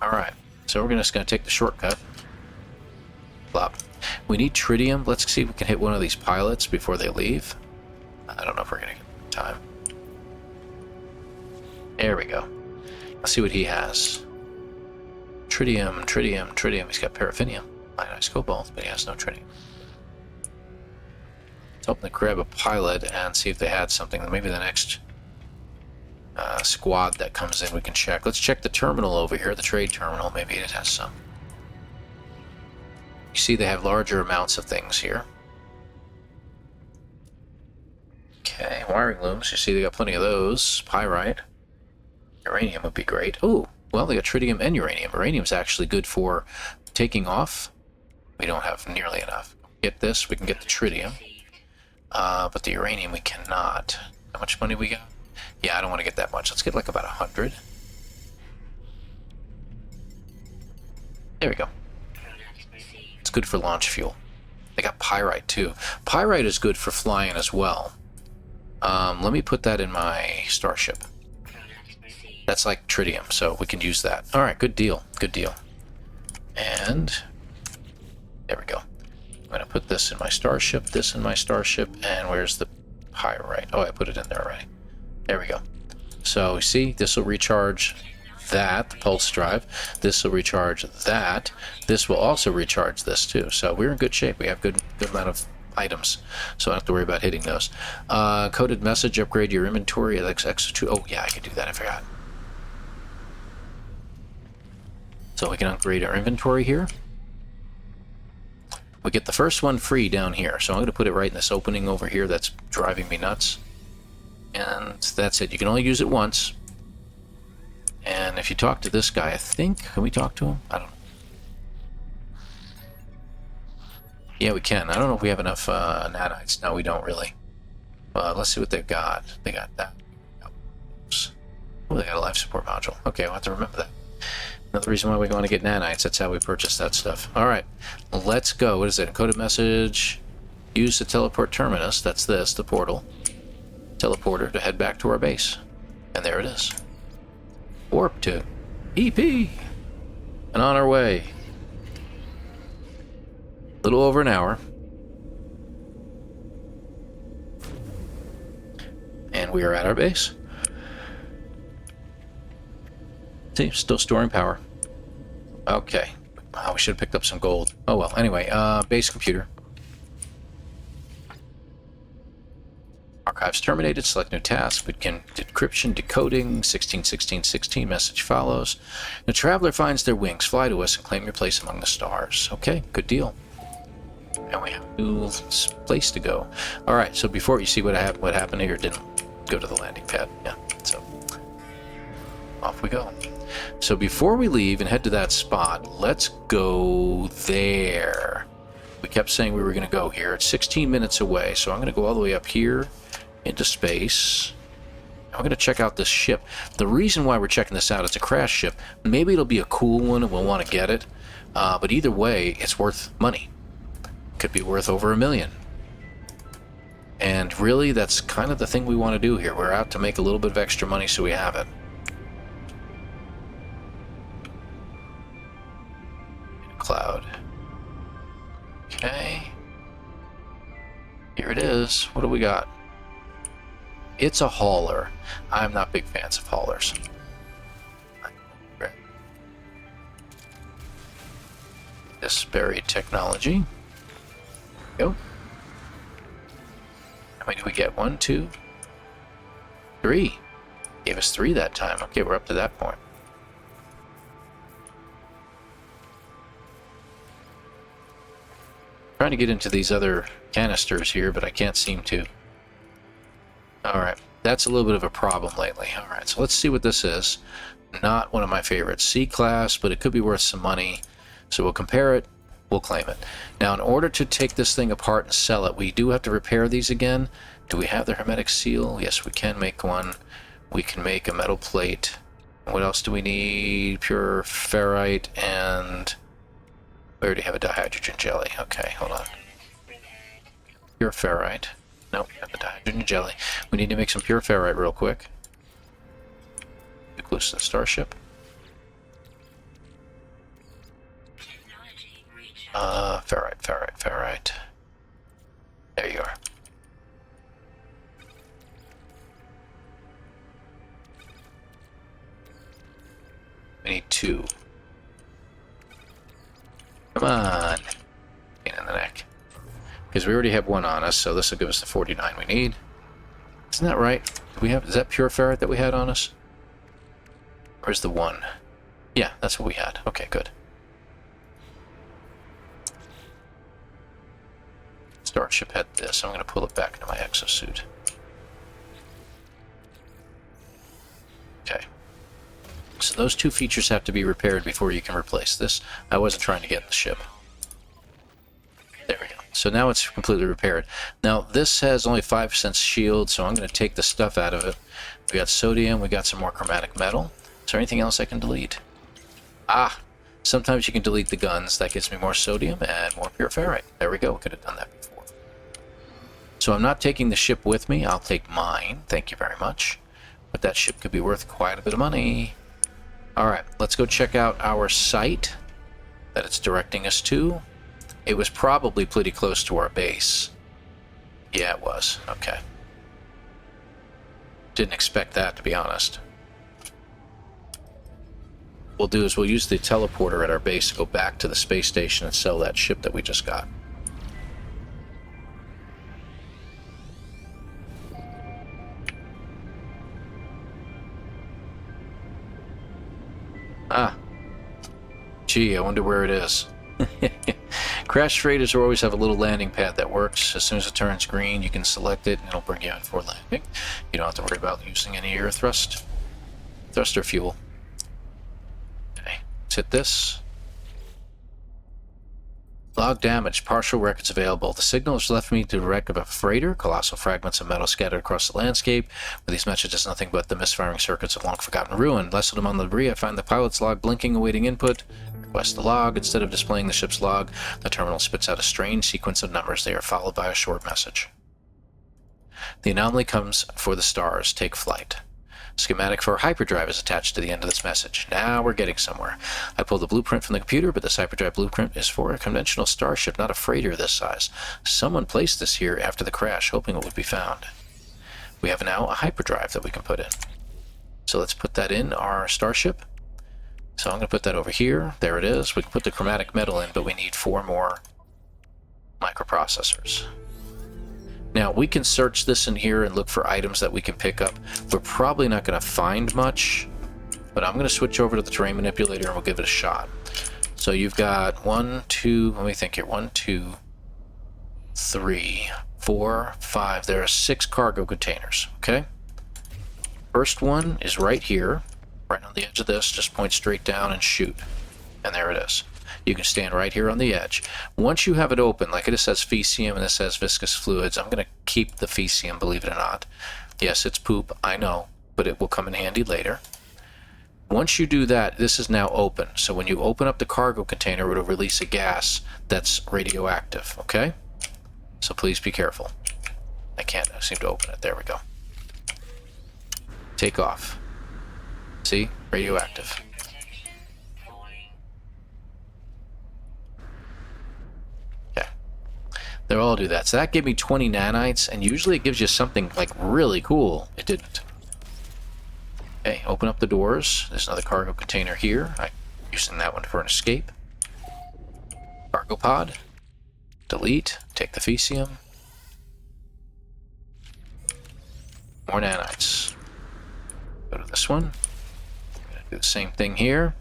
Alright, so we're just going to take the shortcut. Plop. We need tritium. Let's see if we can hit one of these pilots before they leave. I don't know if we're going to get time. There we go. Let's see what he has. Tritium, tritium, tritium. He's got paraffinium. Ionized cobalt, but he has no tritium. Let's open the grab a pilot and see if they had something. Maybe the next squad that comes in we can check. Let's check the terminal over here, the trade terminal. Maybe it has some. You see they have larger amounts of things here. Okay, wiring looms. You see they got plenty of those. Pyrite. Uranium would be great. Oh, well, they got tritium and uranium. Uranium's actually good for taking off. We don't have nearly enough. Get this, we can get the tritium. But the uranium we cannot. How much money we got? Yeah, I don't want to get that much. Let's get like about 100. There we go. It's good for launch fuel. They got pyrite too. Pyrite is good for flying as well. Let me put that in my starship. That's like tritium, so we can use that. Alright, good deal. Good deal. And there we go. I'm going to put this in my starship, this in my starship, and where's the pyrite? Oh, I put it in there already. There we go. So, you see, this will recharge that, the pulse drive. This will recharge that. This will also recharge this too. So we're in good shape. We have good amount of items, so I don't have to worry about hitting those. Coded message, upgrade your inventory. X2. Oh yeah, I can do that. I forgot. So we can upgrade our inventory here. We get the first one free down here, so I'm going to put it right in this opening over here that's driving me nuts. And that's it. You can only use it once. And if you talk to this guy, I think, can we talk to him? I don't know. Yeah, we can. I don't know if we have enough nanites. No, we don't really. Let's see what they've got. They got that. Oops. Oh, they got a life support module. Okay, we'll have to remember that. Another reason why we want to get nanites. That's how we purchase that stuff. All right, let's go. What is it? Encoded message. Use the teleport terminus. That's this, the portal. Teleporter to head back to our base. And there it is. Warp to EP. And on our way. A little over an hour. And we are at our base. See, still storing power. Okay. Wow, we should have picked up some gold. Oh well, anyway, base computer. Archives terminated, select new task, begin decryption, decoding, 161616 message follows. The traveler finds their wings, fly to us, and claim your place among the stars. Okay, good deal. And we have a new place to go. Alright, so before you see what happened here, didn't go to the landing pad. Yeah, so off we go. So before we leave and head to that spot, let's go there. We kept saying we were going to go here. It's 16 minutes away, so I'm going to go all the way up here into space. I'm going to check out this ship. The reason why we're checking this out, it's a crash ship. Maybe it'll be a cool one and we'll want to get it. But either way, it's worth money. Could be worth over $1 million. And really, that's kind of the thing we want to do here. We're out to make a little bit of extra money so we have it. Cloud. Okay. Here it is. What do we got? It's a hauler. I'm not big fans of haulers. This buried technology. Go. How many do we get? 1, 2, 3. Gave us 3 that time. Okay, we're up to that point. Trying to get into these other canisters here, but I can't seem to. Alright, that's a little bit of a problem lately. Alright, so let's see what this is. Not one of my favorites. C-class, but it could be worth some money. So we'll compare it, we'll claim it. Now, in order to take this thing apart and sell it, we do have to repair these again. Do we have the hermetic seal? Yes, we can make one. We can make a metal plate. What else do we need? Pure ferrite, and we already have a dihydrogen jelly. Okay, hold on. Pure ferrite. Nope, we have a dihydrogen jelly. We need to make some pure ferrite real quick. Too close to the starship. Ferrite. There you are. We need 2. Come on. Pain in the neck. Because we already have 1 on us, so this will give us the 49 we need. Isn't that right? Is that pure ferrite that we had on us? Where's the 1? Yeah, that's what we had. Okay, good. Starship had this. I'm going to pull it back into my exosuit. Okay. So those 2 features have to be repaired before you can replace this. I wasn't trying to get in the ship. There we go. So now it's completely repaired. Now this has only 5% shield, so I'm going to take the stuff out of it. We got sodium, we got some more chromatic metal. Is there anything else I can delete? Ah! Sometimes you can delete the guns. That gives me more sodium and more pure ferrite. There we go. Could have done that before. So I'm not taking the ship with me. I'll take mine. Thank you very much. But that ship could be worth quite a bit of money. Alright, let's go check out our site that it's directing us to. It was probably pretty close to our base. Yeah, it was. Okay. Didn't expect that, to be honest. What we'll do is we'll use the teleporter at our base to go back to the space station and sell that ship that we just got. Ah. Gee, I wonder where it is. Crash traders always have a little landing pad that works. As soon as it turns green, you can select it and it'll bring you out for landing. You don't have to worry about using any air thruster fuel. Okay, let's hit this. Log damage, partial records available. The signal has left me to the wreck of a freighter, colossal fragments of metal scattered across the landscape. With these messages, nothing but the misfiring circuits of long-forgotten ruin. Lessened among the debris, I find the pilot's log blinking, awaiting input. Request the log. Instead of displaying the ship's log, the terminal spits out a strange sequence of numbers. They are followed by a short message. The anomaly comes for the stars. Take flight. Schematic for a hyperdrive is attached to the end of this message. Now we're getting somewhere. I pulled the blueprint from the computer, but this hyperdrive blueprint is for a conventional starship, not a freighter this size. Someone placed this here after the crash, hoping it would be found. We have now a hyperdrive that we can put in. So let's put that in our starship. So I'm going to put that over here. There it is. We can put the chromatic metal in, but we need 4 more microprocessors. Now, we can search this in here and look for items that we can pick up. We're probably not going to find much, but I'm going to switch over to the terrain manipulator and we'll give it a shot. So you've got 1, 2, let me think here, 1, 2, 3, 4, 5. There are 6 cargo containers, okay? First one is right here, right on the edge of this. Just point straight down and shoot. And there it is. You can stand right here on the edge. Once you have it open, like it says Fecium and this says viscous fluids, I'm going to keep the Fecium, believe it or not. Yes, it's poop, I know, but it will come in handy later. Once you do that, this is now open. So when you open up the cargo container, it'll release a gas that's radioactive, okay? So please be careful. I seem to open it. There we go. Take off. See? Radioactive. They'll all do that. So that gave me 20 nanites, and usually it gives you something like really cool. It didn't. Okay, open up the doors. There's another cargo container here. I'm using that one for an escape. Cargo pod. Delete. Take the Fecium. More nanites. Go to this one. Do the same thing here.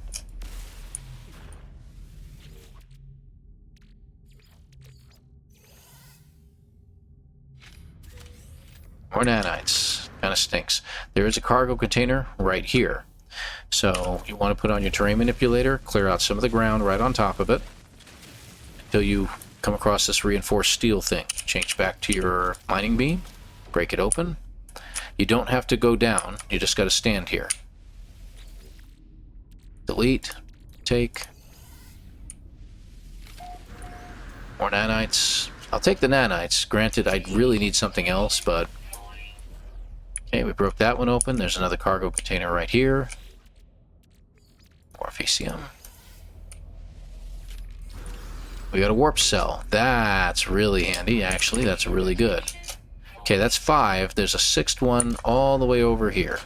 More nanites. Kind of stinks. There is a cargo container right here. So you want to put on your terrain manipulator, clear out some of the ground right on top of it until you come across this reinforced steel thing. Change back to your mining beam, break it open, You don't have to go down. You just got to stand here. Delete. Take. More nanites. I'll take the nanites. Granted, I really need something else, but... Okay, we broke that one open. There's another cargo container right here. More VCM. We got a warp cell. That's really handy, actually. That's really good. Okay, that's 5. There's a 6th one all the way over here.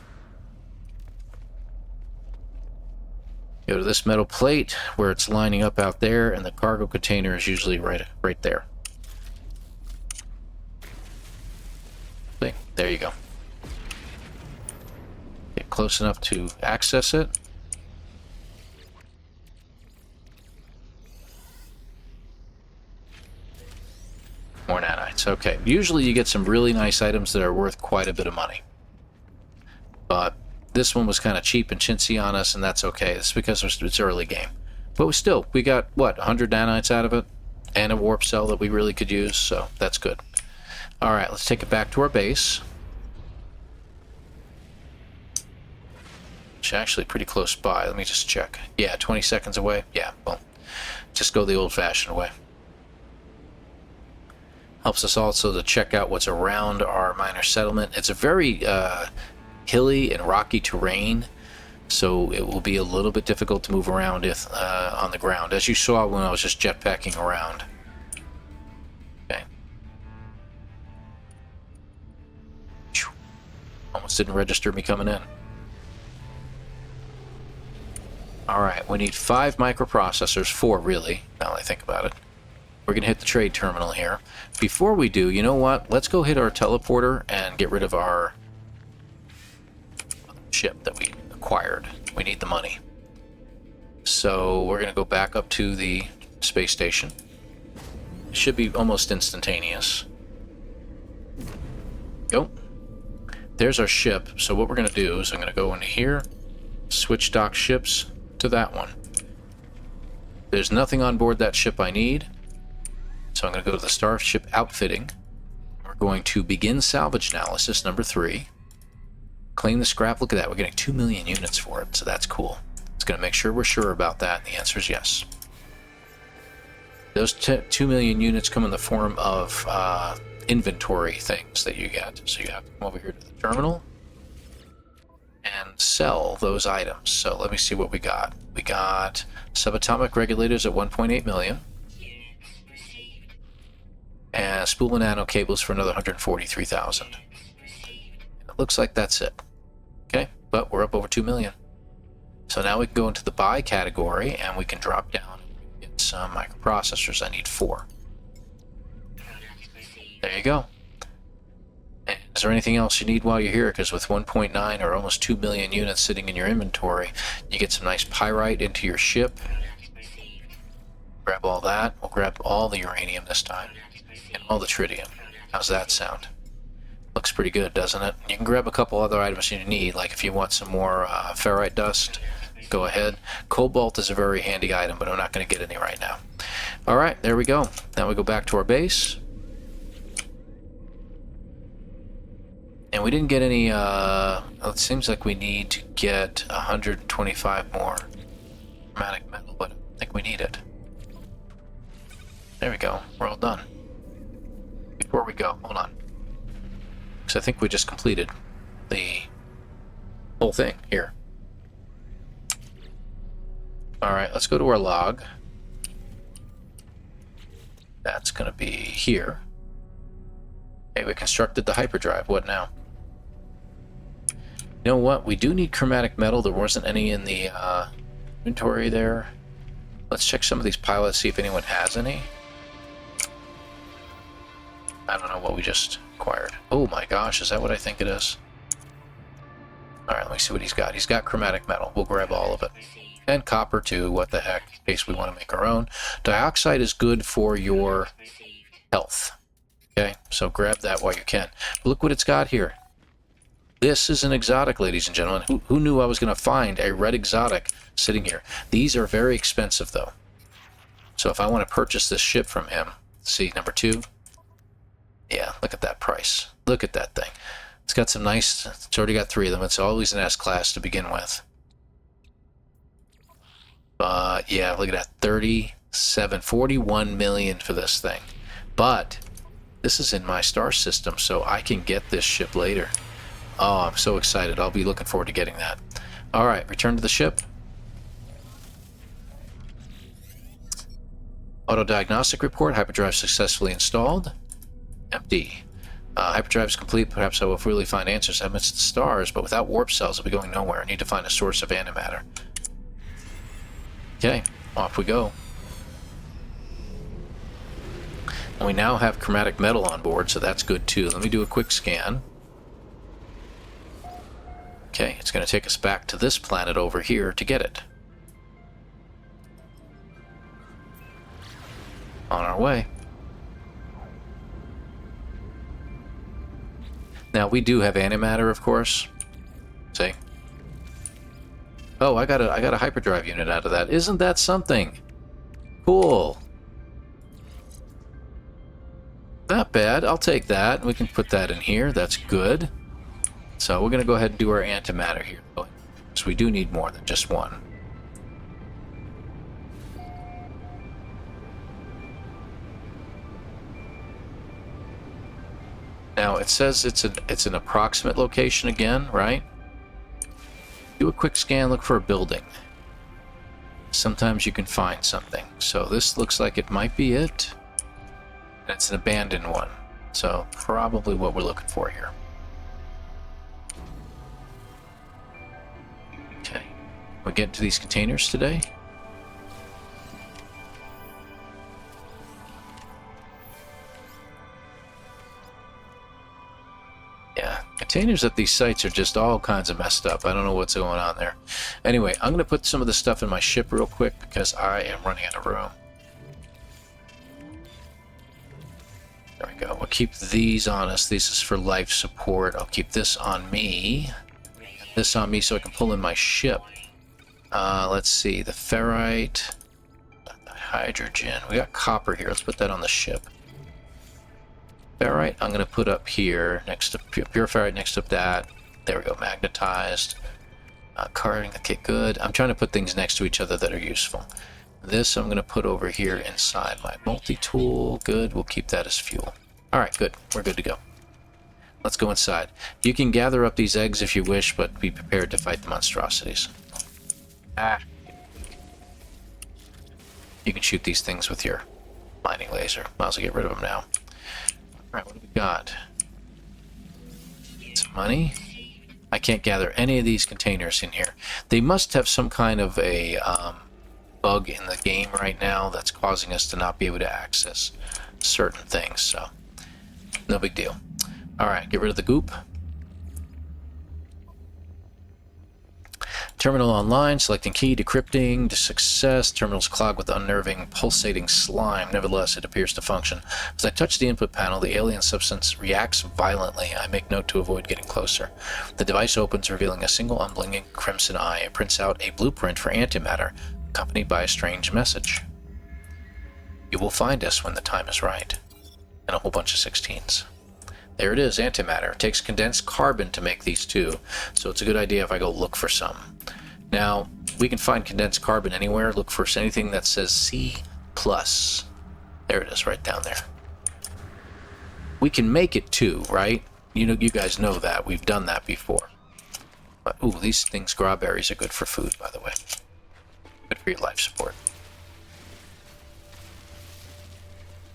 Go to this metal plate where it's lining up out there, and the cargo container is usually right there. See? There you go. Get close enough to access it. More nanites. Okay. Usually you get some really nice items that are worth quite a bit of money. But this one was kind of cheap and chintzy on us, and that's okay. It's because it's early game. But we got, what, 100 nanites out of it? And a warp cell that we really could use, so that's good. Alright, let's take it back to our base. It's actually pretty close by. Let me just check. Yeah, 20 seconds away. Yeah, well, just go the old-fashioned way. Helps us also to check out what's around our minor settlement. It's a very hilly and rocky terrain, so it will be a little bit difficult to move around on the ground, as you saw when I was just jetpacking around. Okay. Almost didn't register me coming in. Alright, we need 5 microprocessors, 4 really, now that I think about it. We're going to hit the trade terminal here. Before we do, you know what? Let's go hit our teleporter and get rid of our ship that we acquired. We need the money. So we're going to go back up to the space station. It should be almost instantaneous. Go. There's our ship. So what we're going to do is I'm going to go into here, switch dock ships to that one. There's nothing on board that ship I need. So I'm going to go to the Starship Outfitting. We're going to begin salvage analysis, number 3. Claim the scrap. Look at that. We're getting 2 million units for it, so that's cool. It's going to make sure we're sure about that, and the answer is yes. Those 2 million units come in the form of inventory things that you get. So you have to come over here to the terminal and sell those items. So let me see what we got. We got subatomic regulators at 1.8 million. And spool and nano cables for another 143,000. It looks like that's it. Okay, but we're up over 2 million. So now we can go into the buy category and we can drop down and get some microprocessors. I need 4. There you go. And is there anything else you need while you're here? Because with 1.9 or almost 2 million units sitting in your inventory, you get some nice pyrite into your ship. Grab all that. We'll grab all the uranium this time. And all the tritium. How's that sound? Looks pretty good, doesn't it? You can grab a couple other items you need, like if you want some more ferrite dust, go ahead. Cobalt is a very handy item, but I'm not going to get any right now. Alright, there we go. Now we go back to our base. And we didn't get any, it seems like we need to get 125 more chromatic metal, but I think we need it. There we go. We're all done. Before we go, hold on. Because I think we just completed the whole thing here. Alright, let's go to our log. That's going to be here. Okay, we constructed the hyperdrive. What now? You know what? We do need chromatic metal. There wasn't any in the inventory there. Let's check some of these pilots, see if anyone has any. I don't know what we just acquired. Oh my gosh, is that what I think it is? Alright, let me see what he's got. He's got chromatic metal. We'll grab all of it. And copper too, what the heck, in case we want to make our own. Dioxide is good for your health. Okay, so grab that while you can. But look what it's got here. This is an exotic, ladies and gentlemen. Who knew I was going to find a red exotic sitting here? These are very expensive, though. So if I want to purchase this ship from him, see, number 2. Yeah, look at that price. Look at that thing. It's got some nice, it's already got 3 of them. It's always an S-class to begin with. But yeah, look at that, 41 million for this thing. But this is in my star system, so I can get this ship later. Oh, I'm so excited. I'll be looking forward to getting that. All right, return to the ship. Auto diagnostic report, hyperdrive successfully installed. Empty. Hyperdrive is complete. Perhaps I will really find answers amidst the stars, but without warp cells, I'll be going nowhere. I need to find a source of antimatter. Okay, off we go. And we now have chromatic metal on board, so that's good too. Let me do a quick scan. Okay, it's going to take us back to this planet over here to get it. On our way. Now we do have antimatter, of course. See? Oh, I got a hyperdrive unit out of that. Isn't that something? Cool. Not bad. I'll take that. We can put that in here. That's good. So we're going to go ahead and do our antimatter here. So we do need more than just one. Now it says it's an approximate location again, right? Do a quick scan, look for a building. Sometimes you can find something. So this looks like it might be it. And it's an abandoned one. So probably what we're looking for here. Okay. We get to these containers today. Yeah, containers at these sites are just all kinds of messed up. I don't know what's going on there. Anyway, I'm going to put some of this stuff in my ship real quick because I am running out of room. There we go. We'll keep these on us. This is for life support. I'll keep this on me. This on me so I can pull in my ship. Let's see. The ferrite. The hydrogen. We got copper here. Let's put that on the ship. Ferrite I'm going to put up here next to pure ferrite next to that. There we go. Magnetized. Carding. Okay, good. I'm trying to put things next to each other that are useful. This I'm going to put over here inside my multi-tool. Good. We'll keep that as fuel. All right, good. We're good to go. Let's go inside. You can gather up these eggs if you wish, but be prepared to fight the monstrosities. You can shoot these things with your mining laser. Might as well get rid of them now. Alright, what do we got? Some money. I can't gather any of these containers in here. They must have some kind of a bug in the game right now that's causing us to not be able to access certain things, so no big deal. Alright, get rid of the goop. Terminal online, selecting key, decrypting, to success. Terminal's clogged with unnerving, pulsating slime. Nevertheless, it appears to function. As I touch the input panel, the alien substance reacts violently. I make note to avoid getting closer. The device opens, revealing a single unblinking crimson eye. It prints out a blueprint for antimatter, accompanied by a strange message. You will find us when the time is right. And a whole bunch of 16s. There it is, antimatter. It takes condensed carbon to make these two, so it's a good idea if I go look for some. Now, we can find condensed carbon anywhere. Look for anything that says C+. There it is, right down there. We can make it too, right? You guys know that. We've done that before. But, ooh, these things, strawberries, are good for food, by the way. Good for your life support.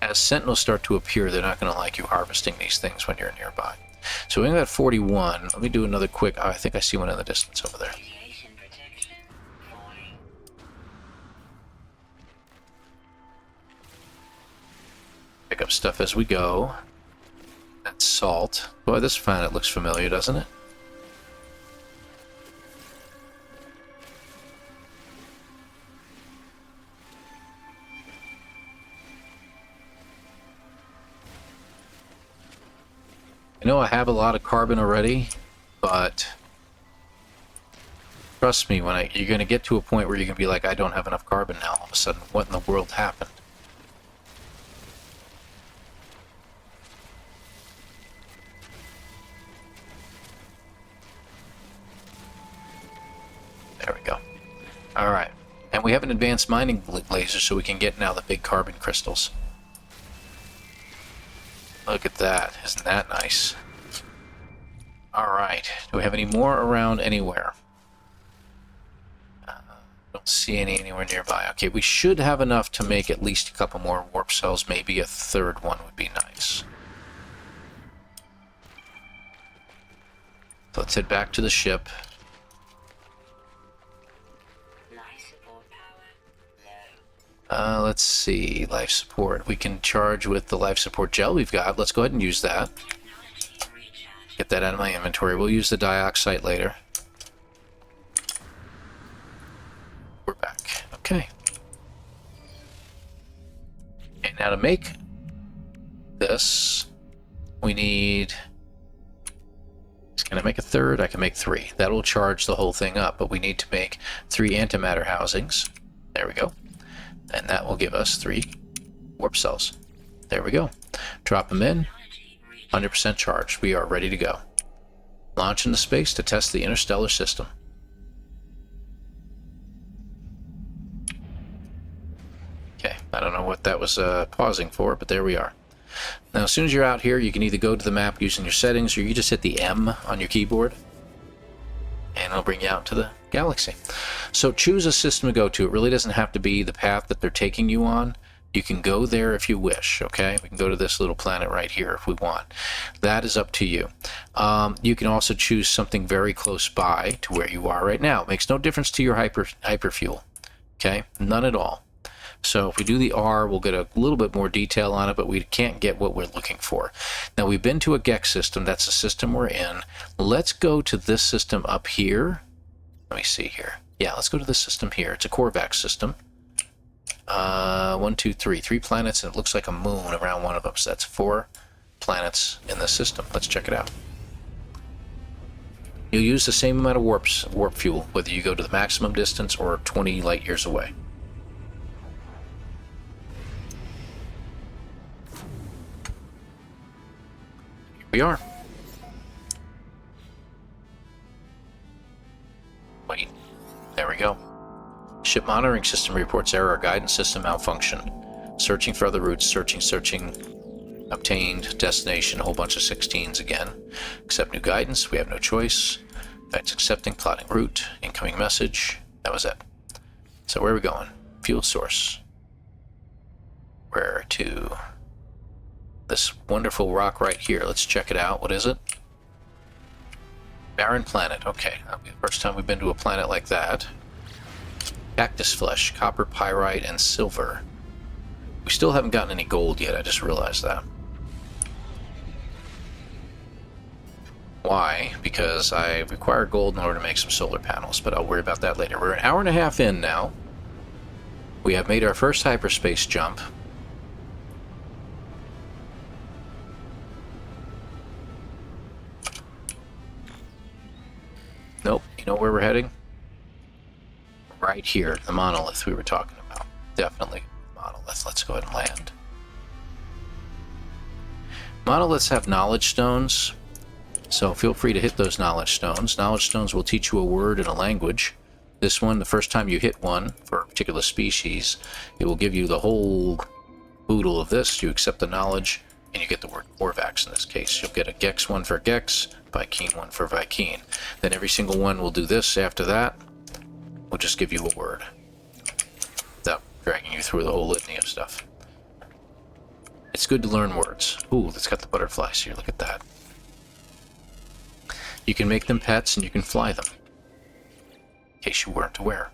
As sentinels start to appear, they're not going to like you harvesting these things when you're nearby. So we got 41. Let me do another quick. I think I see one in the distance over there. Pick up stuff as we go. That's salt. Boy, this planet looks familiar, doesn't it? I know I have a lot of carbon already, but trust me, you're going to get to a point where you're going to be like, I don't have enough carbon now. All of a sudden, what in the world happened? Alright. And we have an advanced mining laser, so we can get now the big carbon crystals. Look at that. Isn't that nice? Alright. Do we have any more around anywhere? Don't see any anywhere nearby. Okay, we should have enough to make at least a couple more warp cells. Maybe a third one would be nice. So let's head back to the ship. Let's see. Life support. We can charge with the life support gel we've got. Let's go ahead and use that. Get that out of my inventory. We'll use the dioxide later. We're back. Okay. Okay, now to make this, we need... Can I make a third? I can make 3. That will charge the whole thing up, but we need to make 3 antimatter housings. There we go. And that will give us 3 warp cells. There we go. Drop them in. 100% charged. We are ready to go. Launch into space to test the interstellar system. Okay, I don't know what that was pausing for, but there we are. Now, as soon as you're out here, you can either go to the map using your settings, or you just hit the M on your keyboard, and it'll bring you out to the galaxy. So choose a system to go to. It really doesn't have to be the path that they're taking you on. You can go there if you wish, okay? We can go to this little planet right here if we want. That is up to you. You can also choose something very close by to where you are right now. It makes no difference to your hyperfuel, okay? None at all. So if we do the R, we'll get a little bit more detail on it, but we can't get what we're looking for. Now, we've been to a Gex system. That's the system we're in. Let's go to this system up here. Let me see here. Yeah, let's go to this system here. It's a Korvax system. 1, 2, 3. 3 planets, and it looks like a moon around one of them. So that's 4 planets in the system. Let's check it out. You'll use the same amount of warp fuel, whether you go to the maximum distance or 20 light years away. We are. Wait. There we go. Ship monitoring system reports error. Guidance system malfunction. Searching for other routes. Searching. Obtained. Destination. A whole bunch of 16s again. Accept new guidance. We have no choice. Guidance accepting. Plotting route. Incoming message. That was it. So where are we going? Fuel source. Where to? This wonderful rock right here. Let's check it out. What is it? Barren planet. Okay. That'll be the first time we've been to a planet like that. Cactus flesh, copper, pyrite, and silver. We still haven't gotten any gold yet. I just realized that. Why? Because I require gold in order to make some solar panels, but I'll worry about that later. We're an hour and a half in now. We have made our first hyperspace jump. Nope. You know where we're heading? Right here, the monolith we were talking about. Definitely monolith. Let's go ahead and land. Monoliths have knowledge stones, so feel free to hit those knowledge stones. Knowledge stones will teach you a word in a language. This one, the first time you hit one for a particular species, it will give you the whole boodle of this. You accept the knowledge, and you get the word Korvax in this case. You'll get a Gex one for Gex, Vy'keen one for Vy'keen. Then every single one will do this after that. We'll just give you a word without dragging you through the whole litany of stuff. It's good to learn words. Ooh, it's got the butterflies here. Look at that. You can make them pets and you can fly them. In case you weren't aware.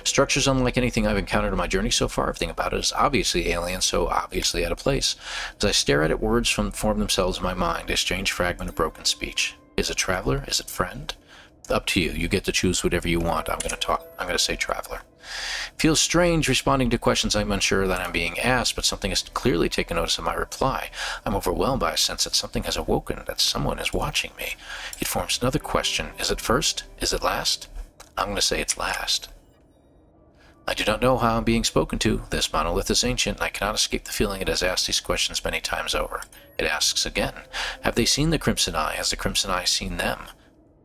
Structures unlike anything I've encountered in my journey so far. Everything about it is obviously alien, so obviously out of place. As I stare at it, words form themselves in my mind. A strange fragment of broken speech. Is it traveler? Is it friend? Up to you. You get to choose whatever you want. I'm going to say traveler. Feels strange responding to questions I'm unsure that I'm being asked, but something has clearly taken notice of my reply. I'm overwhelmed by a sense that something has awoken, that someone is watching me. It forms another question. Is it first? Is it last? I'm going to say it's last. I do not know how I'm being spoken to. This monolith is ancient, and I cannot escape the feeling it has asked these questions many times over. It asks again. Have they seen the Crimson Eye? Has the Crimson Eye seen them?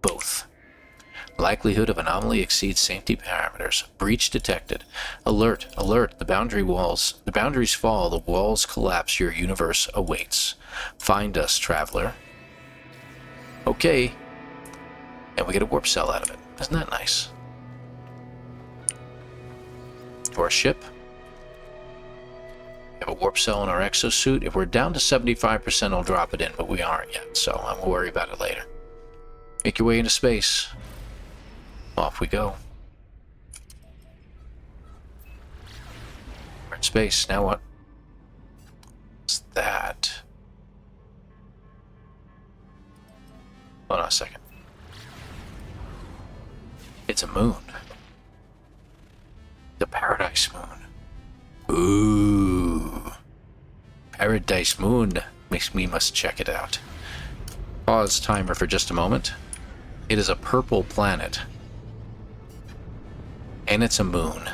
Both. Likelihood of anomaly exceeds safety parameters. Breach detected. Alert, alert, the boundaries fall, the walls collapse, your universe awaits. Find us, traveler. Okay. And we get a warp cell out of it. Isn't that nice? To our ship. We have a warp cell in our exosuit. If we're down to 75%, I'll drop it in, but we aren't yet, so I won't worry about it later. Make your way into space. Off we go. We're in space. Now what? What's that? Hold on a second. It's a moon. The Paradise Moon. Ooh. Paradise Moon. Makes me must check it out. Pause timer for just a moment. It is a purple planet. And it's a moon.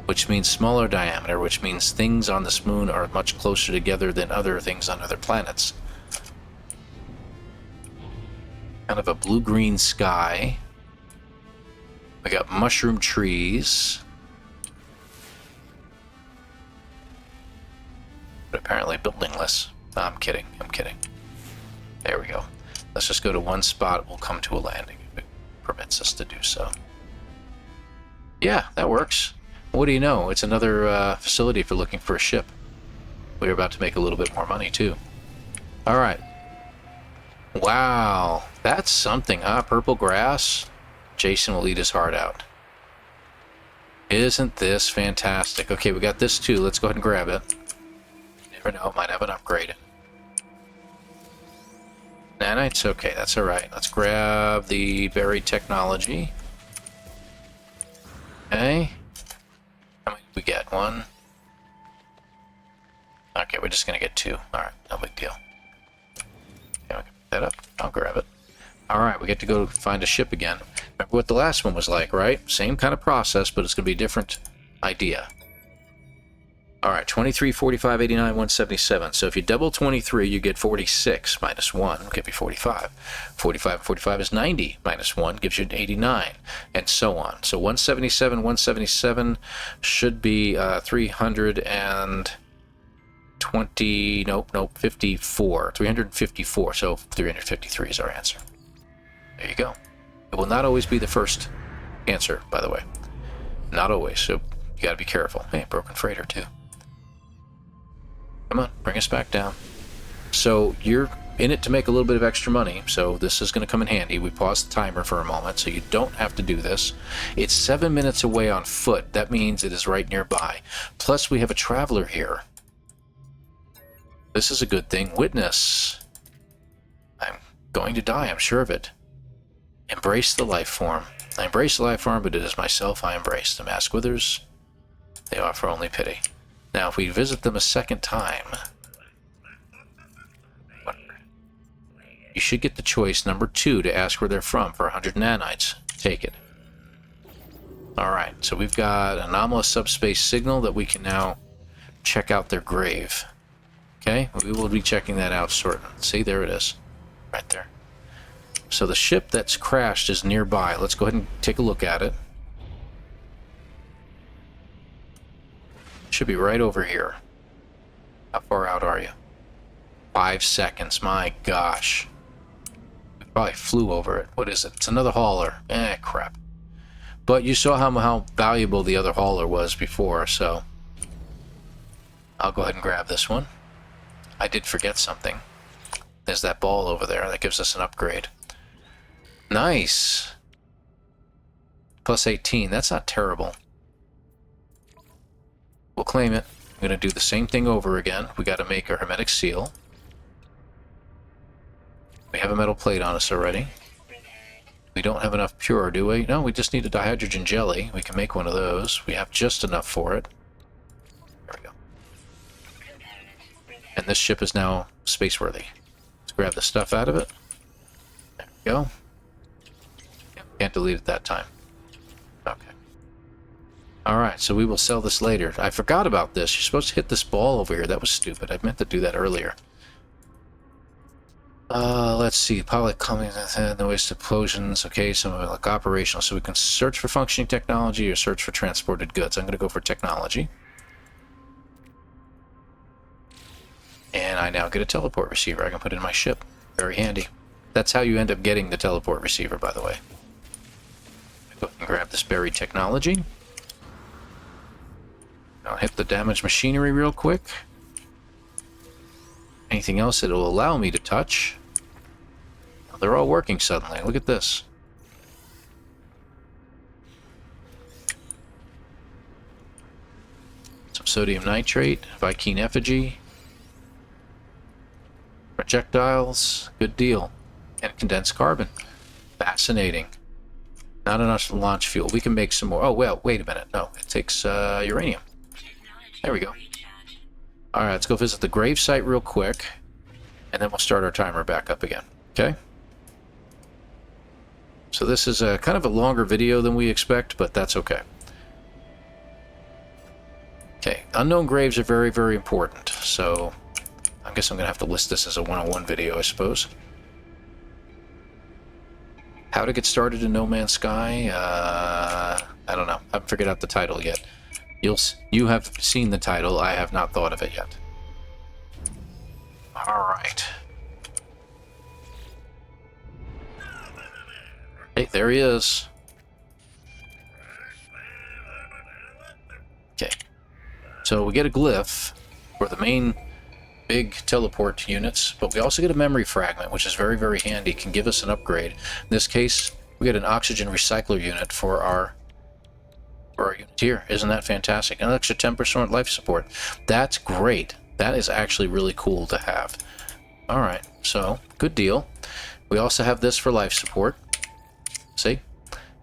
Which means smaller diameter, which means things on this moon are much closer together than other things on other planets. Kind of a blue-green sky. We got mushroom trees. But apparently buildingless. No, I'm kidding. I'm kidding. There we go. Let's just go to one spot. We'll come to a landing if it permits us to do so. Yeah, that works. What do you know? It's another facility for looking for a ship. We're about to make a little bit more money, too. Alright. Wow. That's something, huh? Purple grass? Jason will eat his heart out. Isn't this fantastic? Okay, we got this, too. Let's go ahead and grab it. Never know. Might have an upgrade. Nanites? Okay, that's alright. Let's grab the buried technology. Okay. How many did we get? One? Okay, we're just gonna get two. Alright, no big deal. Okay, we can pick that up. I'll grab it. Alright, we get to go find a ship again. Remember what the last one was like, right? Same kind of process, but it's gonna be a different idea. Alright, 23, 45, 89, 177. So if you double 23, you get 46 minus 1, will give you 45. 45 and 45 is 90 minus 1, gives you 89, and so on. So 177 should be 320, nope, 54. 354, so 353 is our answer. There you go. It will not always be the first answer, by the way. Not always, so you gotta be careful. Hey, broken freighter, too. Come on, bring us back down. So you're in it to make a little bit of extra money, so this is going to come in handy. We paused the timer for a moment, so you don't have to do this. It's 7 minutes away on foot. That means it is right nearby. Plus, we have a traveler here. This is a good thing. Witness. I'm going to die, I'm sure of it. Embrace the life form. I embrace the life form, but it is myself I embrace. The mask withers. They offer only pity. Now, if we visit them a second time, you should get the choice number 2 to ask where they're from for 100 nanites. Take it. Alright, so we've got an anomalous subspace signal that we can now check out their grave. Okay, we will be checking that out shortly. See, there it is. Right there. So the ship that's crashed is nearby. Let's go ahead and take a look at it. Should be right over here. How far out are you? 5 seconds. My gosh. We probably flew over it. What is it? It's another hauler. Crap. But you saw how valuable the other hauler was before, so I'll go ahead and grab this one. I did forget something. There's that ball over there. That gives us an upgrade. Nice. Plus 18. That's not terrible. We'll claim it. I'm going to do the same thing over again. We got to make our hermetic seal. We have a metal plate on us already. We don't have enough pure, do we? No, we just need a dihydrogen jelly. We can make one of those. We have just enough for it. There we go. And this ship is now spaceworthy. Let's grab the stuff out of it. There we go. Can't delete it that time. Okay. Alright, so we will sell this later. I forgot about this. You're supposed to hit this ball over here. That was stupid. I meant to do that earlier. Let's see. Pilot coming noise explosions. Okay, some of it like operational. So we can search for functioning technology or search for transported goods. I'm going to go for technology. And I now get a teleport receiver I can put in my ship. Very handy. That's how you end up getting the teleport receiver, by the way. Go and grab this buried technology. I'll hit the damaged machinery real quick. Anything else that will allow me to touch? They're all working suddenly. Look at this. Some sodium nitrate, Vy'keen effigy, projectiles, good deal, and condensed carbon. Fascinating. Not enough launch fuel. We can make some more. Oh, well, wait a minute. No, it takes uranium. There we go. Alright, let's go visit the grave site real quick, and then we'll start our timer back up again. Okay? So this is a kind of a longer video than we expect, but that's okay. Okay, unknown graves are very, very important, so I guess I'm going to have to list this as a one-on-one video, I suppose. How to get started in No Man's Sky? I don't know. I haven't figured out the title yet. You have seen the title. I have not thought of it yet. Alright. Hey, there he is. Okay. So we get a glyph for the main big teleport units, but we also get a memory fragment, which is very, very handy. It can give us an upgrade. In this case, we get an oxygen recycler unit for our unit here. Isn't that fantastic? An extra 10% life support. That's great. That is actually really cool to have. Alright, so good deal. We also have this for life support. See?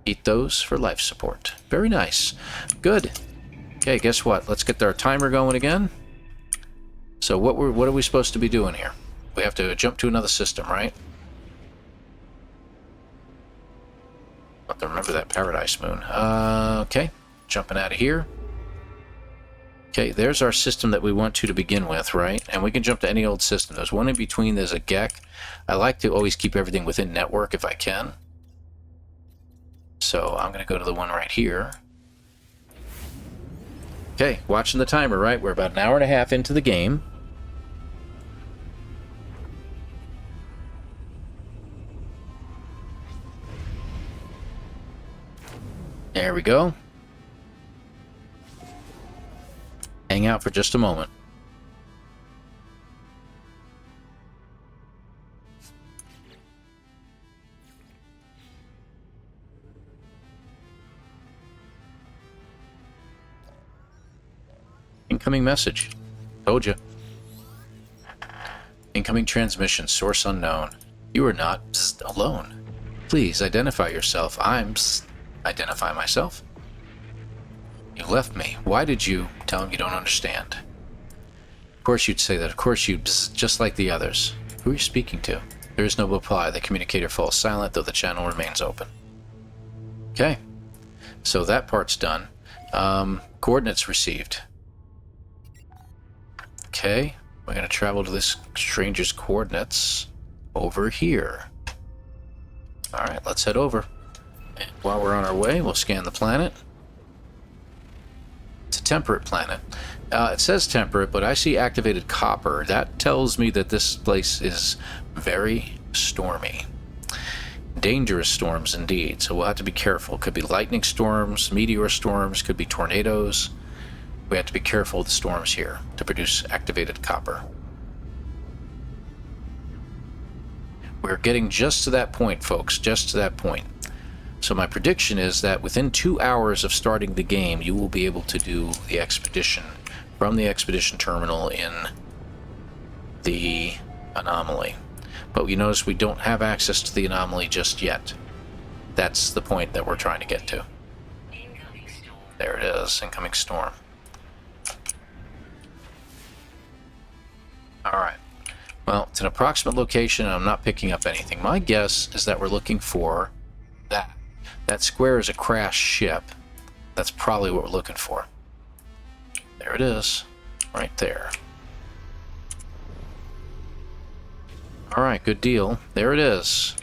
Eat those for life support. Very nice. Good. Okay, guess what? Let's get our timer going again. So what are we supposed to be doing here? We have to jump to another system, right? I have to remember that Paradise Moon. Okay, jumping out of here. Okay, there's our system that we want to begin with, right? And we can jump to any old system. There's one in between, there's a GEC. I like to always keep everything within network if I can. So I'm going to go to the one right here. Okay, watching the timer, right? We're about an hour and a half into the game. There we go. Hang out for just a moment. Incoming message. Told you. Incoming transmission. Source unknown. You are not alone. Please identify yourself. Identify myself. You left me. Why did you tell him you don't understand? Of course you'd say that. Of course you'd just like the others. Who are you speaking to? There is no reply. The communicator falls silent, though the channel remains open. Okay. So that part's done. Coordinates received. Okay. We're going to travel to this stranger's coordinates over here. Alright, let's head over. And while we're on our way, we'll scan the planet. It's a temperate planet. It says temperate, but I see activated copper. That tells me that this place is very stormy. Dangerous storms indeed, so we'll have to be careful. Could be lightning storms, meteor storms, could be tornadoes. We have to be careful of the storms here to produce activated copper. We're getting just to that point, folks, just to that point. So my prediction is that within 2 hours of starting the game, you will be able to do the expedition from the expedition terminal in the Anomaly. But you notice we don't have access to the Anomaly just yet. That's the point that we're trying to get to. There it is, incoming storm. Alright. Well, it's an approximate location, and I'm not picking up anything. My guess is that we're looking for that. That square is a crashed ship. That's probably what we're looking for. There it is. Right there. Alright, good deal. There it is.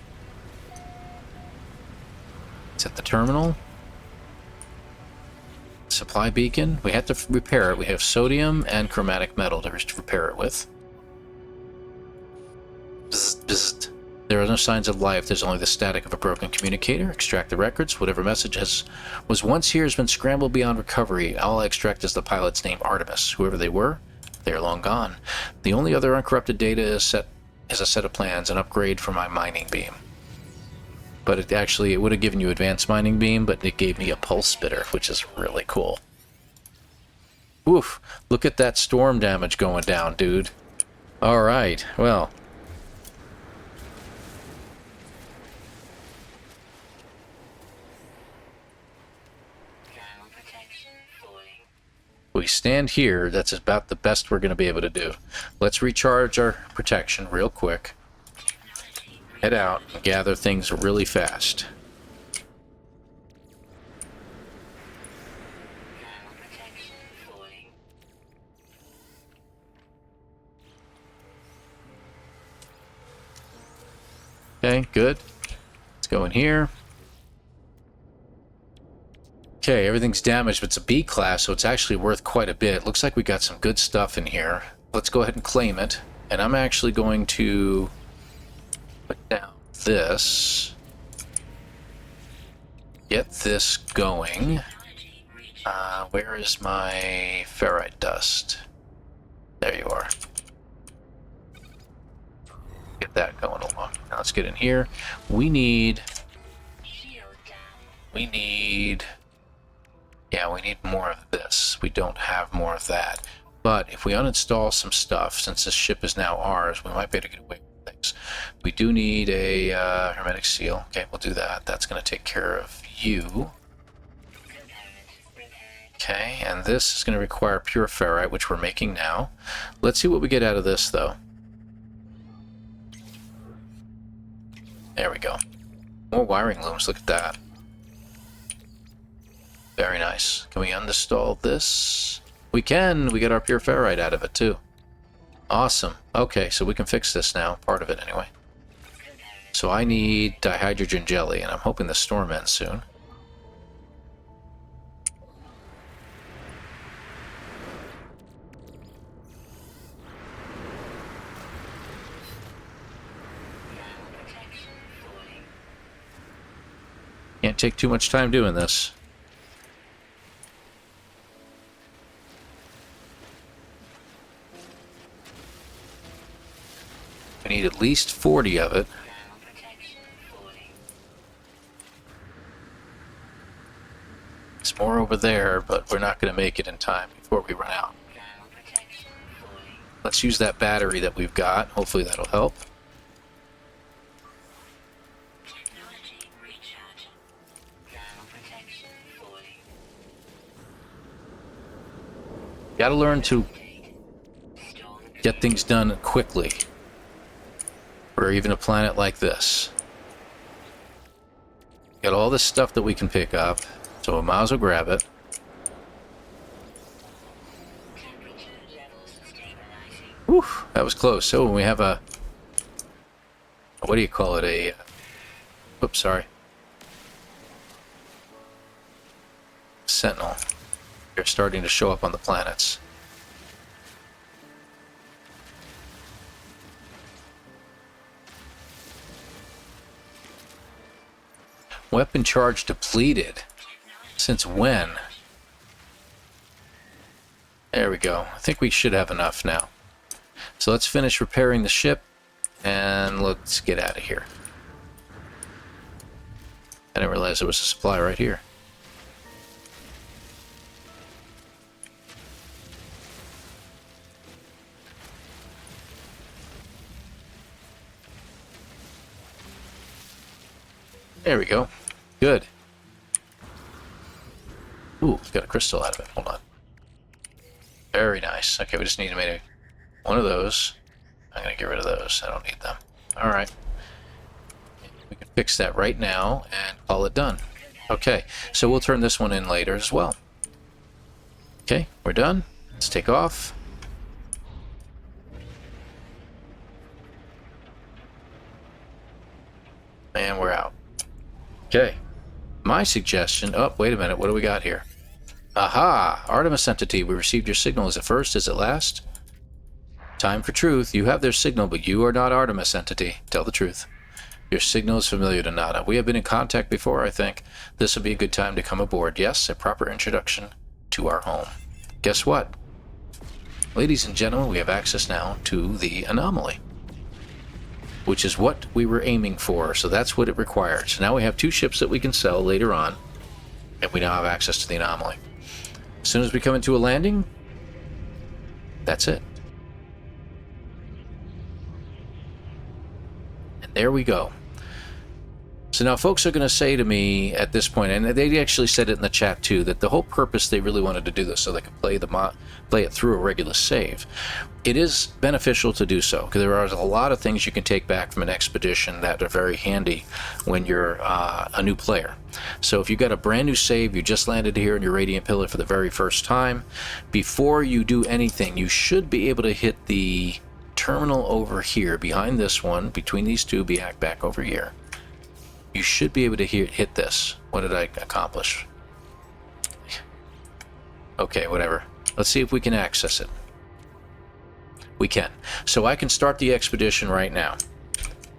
It's at the terminal. Supply beacon. We have to repair it. We have sodium and chromatic metal to repair it with. Bzz, bzz. There are no signs of life. There's only the static of a broken communicator. Extract the records. Whatever message was once here has been scrambled beyond recovery. All I extract is the pilot's name, Artemis. Whoever they were, they are long gone. The only other uncorrupted data is a set of plans, an upgrade for my mining beam. But it would have given you advanced mining beam, but it gave me a pulse spitter, which is really cool. Oof, look at that storm damage going down, dude. Alright, well. We stand here, that's about the best we're going to be able to do. Let's recharge our protection real quick. Head out and gather things really fast. Okay, good. Let's go in here. Okay, everything's damaged, but it's a B class, so it's actually worth quite a bit. Looks like we got some good stuff in here. Let's go ahead and claim it. And I'm actually going to put down this. Get this going. Where is my ferrite dust? There you are. Get that going along. Now let's get in here. We need more of this. We don't have more of that. But if we uninstall some stuff, since this ship is now ours, we might be able to get away with things. We do need a hermetic seal. Okay, we'll do that. That's going to take care of you. Okay, and this is going to require pure ferrite, which we're making now. Let's see what we get out of this, though. There we go. More wiring looms. Look at that. Very nice. Can we uninstall this? We can! We get our pure ferrite out of it, too. Awesome. Okay, so we can fix this now. Part of it, anyway. So I need dihydrogen jelly, and I'm hoping the storm ends soon. Can't take too much time doing this. We need at least 40 of it. It's more over there, but we're not going to make it in time before we run out. Let's use that battery that we've got. Hopefully that'll help. Gotta learn to get things done quickly. For even a planet like this. Got all this stuff that we can pick up, so we might as well grab it. Whew, that was close. So we have a... what do you call it? A... oops, sorry. Sentinel. They're starting to show up on the planets. Weapon charge depleted. Since when? There we go. I think we should have enough now. So let's finish repairing the ship and let's get out of here. I didn't realize there was a supply right here. There we go. Good. Ooh, got a crystal out of it. Hold on. Very nice. Okay, we just need to make one of those. I'm going to get rid of those. I don't need them. Alright. We can fix that right now and call it done. Okay, so we'll turn this one in later as well. Okay, we're done. Let's take off. And we're out. Okay. My suggestion... Oh, wait a minute. What do we got here? Aha! Artemis entity. We received your signal. Is it first? Is it last? Time for truth. You have their signal, but you are not Artemis entity. Tell the truth. Your signal is familiar to Nada. We have been in contact before, I think. This would be a good time to come aboard. Yes, a proper introduction to our home. Guess what? Ladies and gentlemen, we have access now to the Anomaly, which is what we were aiming for, so that's what it requires. Now we have 2 ships that we can sell later on, and we now have access to the Anomaly. As soon as we come into a landing, that's it. And there we go. So now folks are going to say to me at this point, and they actually said it in the chat too, that the whole purpose they really wanted to do this so they could play it through a regular save. It is beneficial to do so, because there are a lot of things you can take back from an expedition that are very handy when you're a new player. So if you got a brand new save, you just landed here in your Radiant Pillar for the very first time, before you do anything, you should be able to hit the terminal over here, behind this one, between these two, back over here. You should be able to hit this. What did I accomplish? Okay, whatever. Let's see if we can access it. We can. So I can start the expedition right now.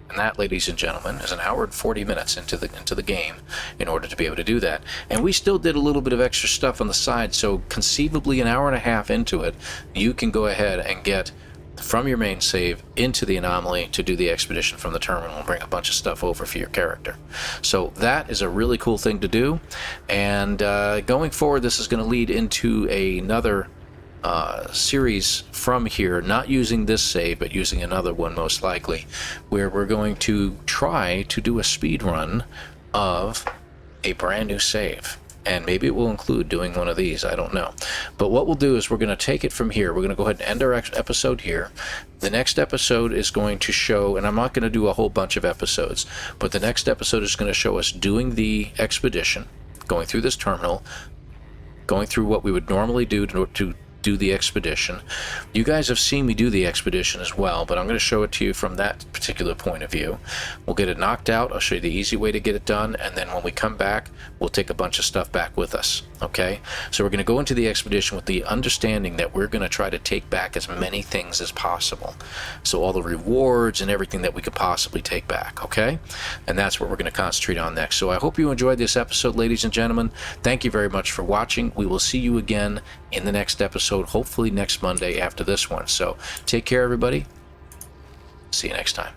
And that, ladies and gentlemen, is 1 hour and 40 minutes into the game in order to be able to do that. And we still did a little bit of extra stuff on the side, so conceivably 1.5 hours into it, you can go ahead and get from your main save into the Anomaly to do the expedition from the terminal and bring a bunch of stuff over for your character. So that is a really cool thing to do, and going forward this is going to lead into another series from here, not using this save but using another one most likely, where we're going to try to do a speed run of a brand new save. And maybe it will include doing one of these, I don't know. But what we'll do is we're going to take it from here. We're going to go ahead and end our episode here. The next episode is going to show, and I'm not going to do a whole bunch of episodes, but the next episode is going to show us doing the expedition, going through this terminal, going through what we would normally do to do the expedition. You guys have seen me do the expedition as well, but I'm going to show it to you from that particular point of view. We'll get it knocked out. I'll show you the easy way to get it done, and then when we come back, we'll take a bunch of stuff back with us. Okay? So we're going to go into the expedition with the understanding that we're going to try to take back as many things as possible. So all the rewards and everything that we could possibly take back. Okay? And that's what we're going to concentrate on next. So I hope you enjoyed this episode, ladies and gentlemen. Thank you very much for watching. We will see you again in the next episode, hopefully next Monday after this one. So take care, everybody. See you next time.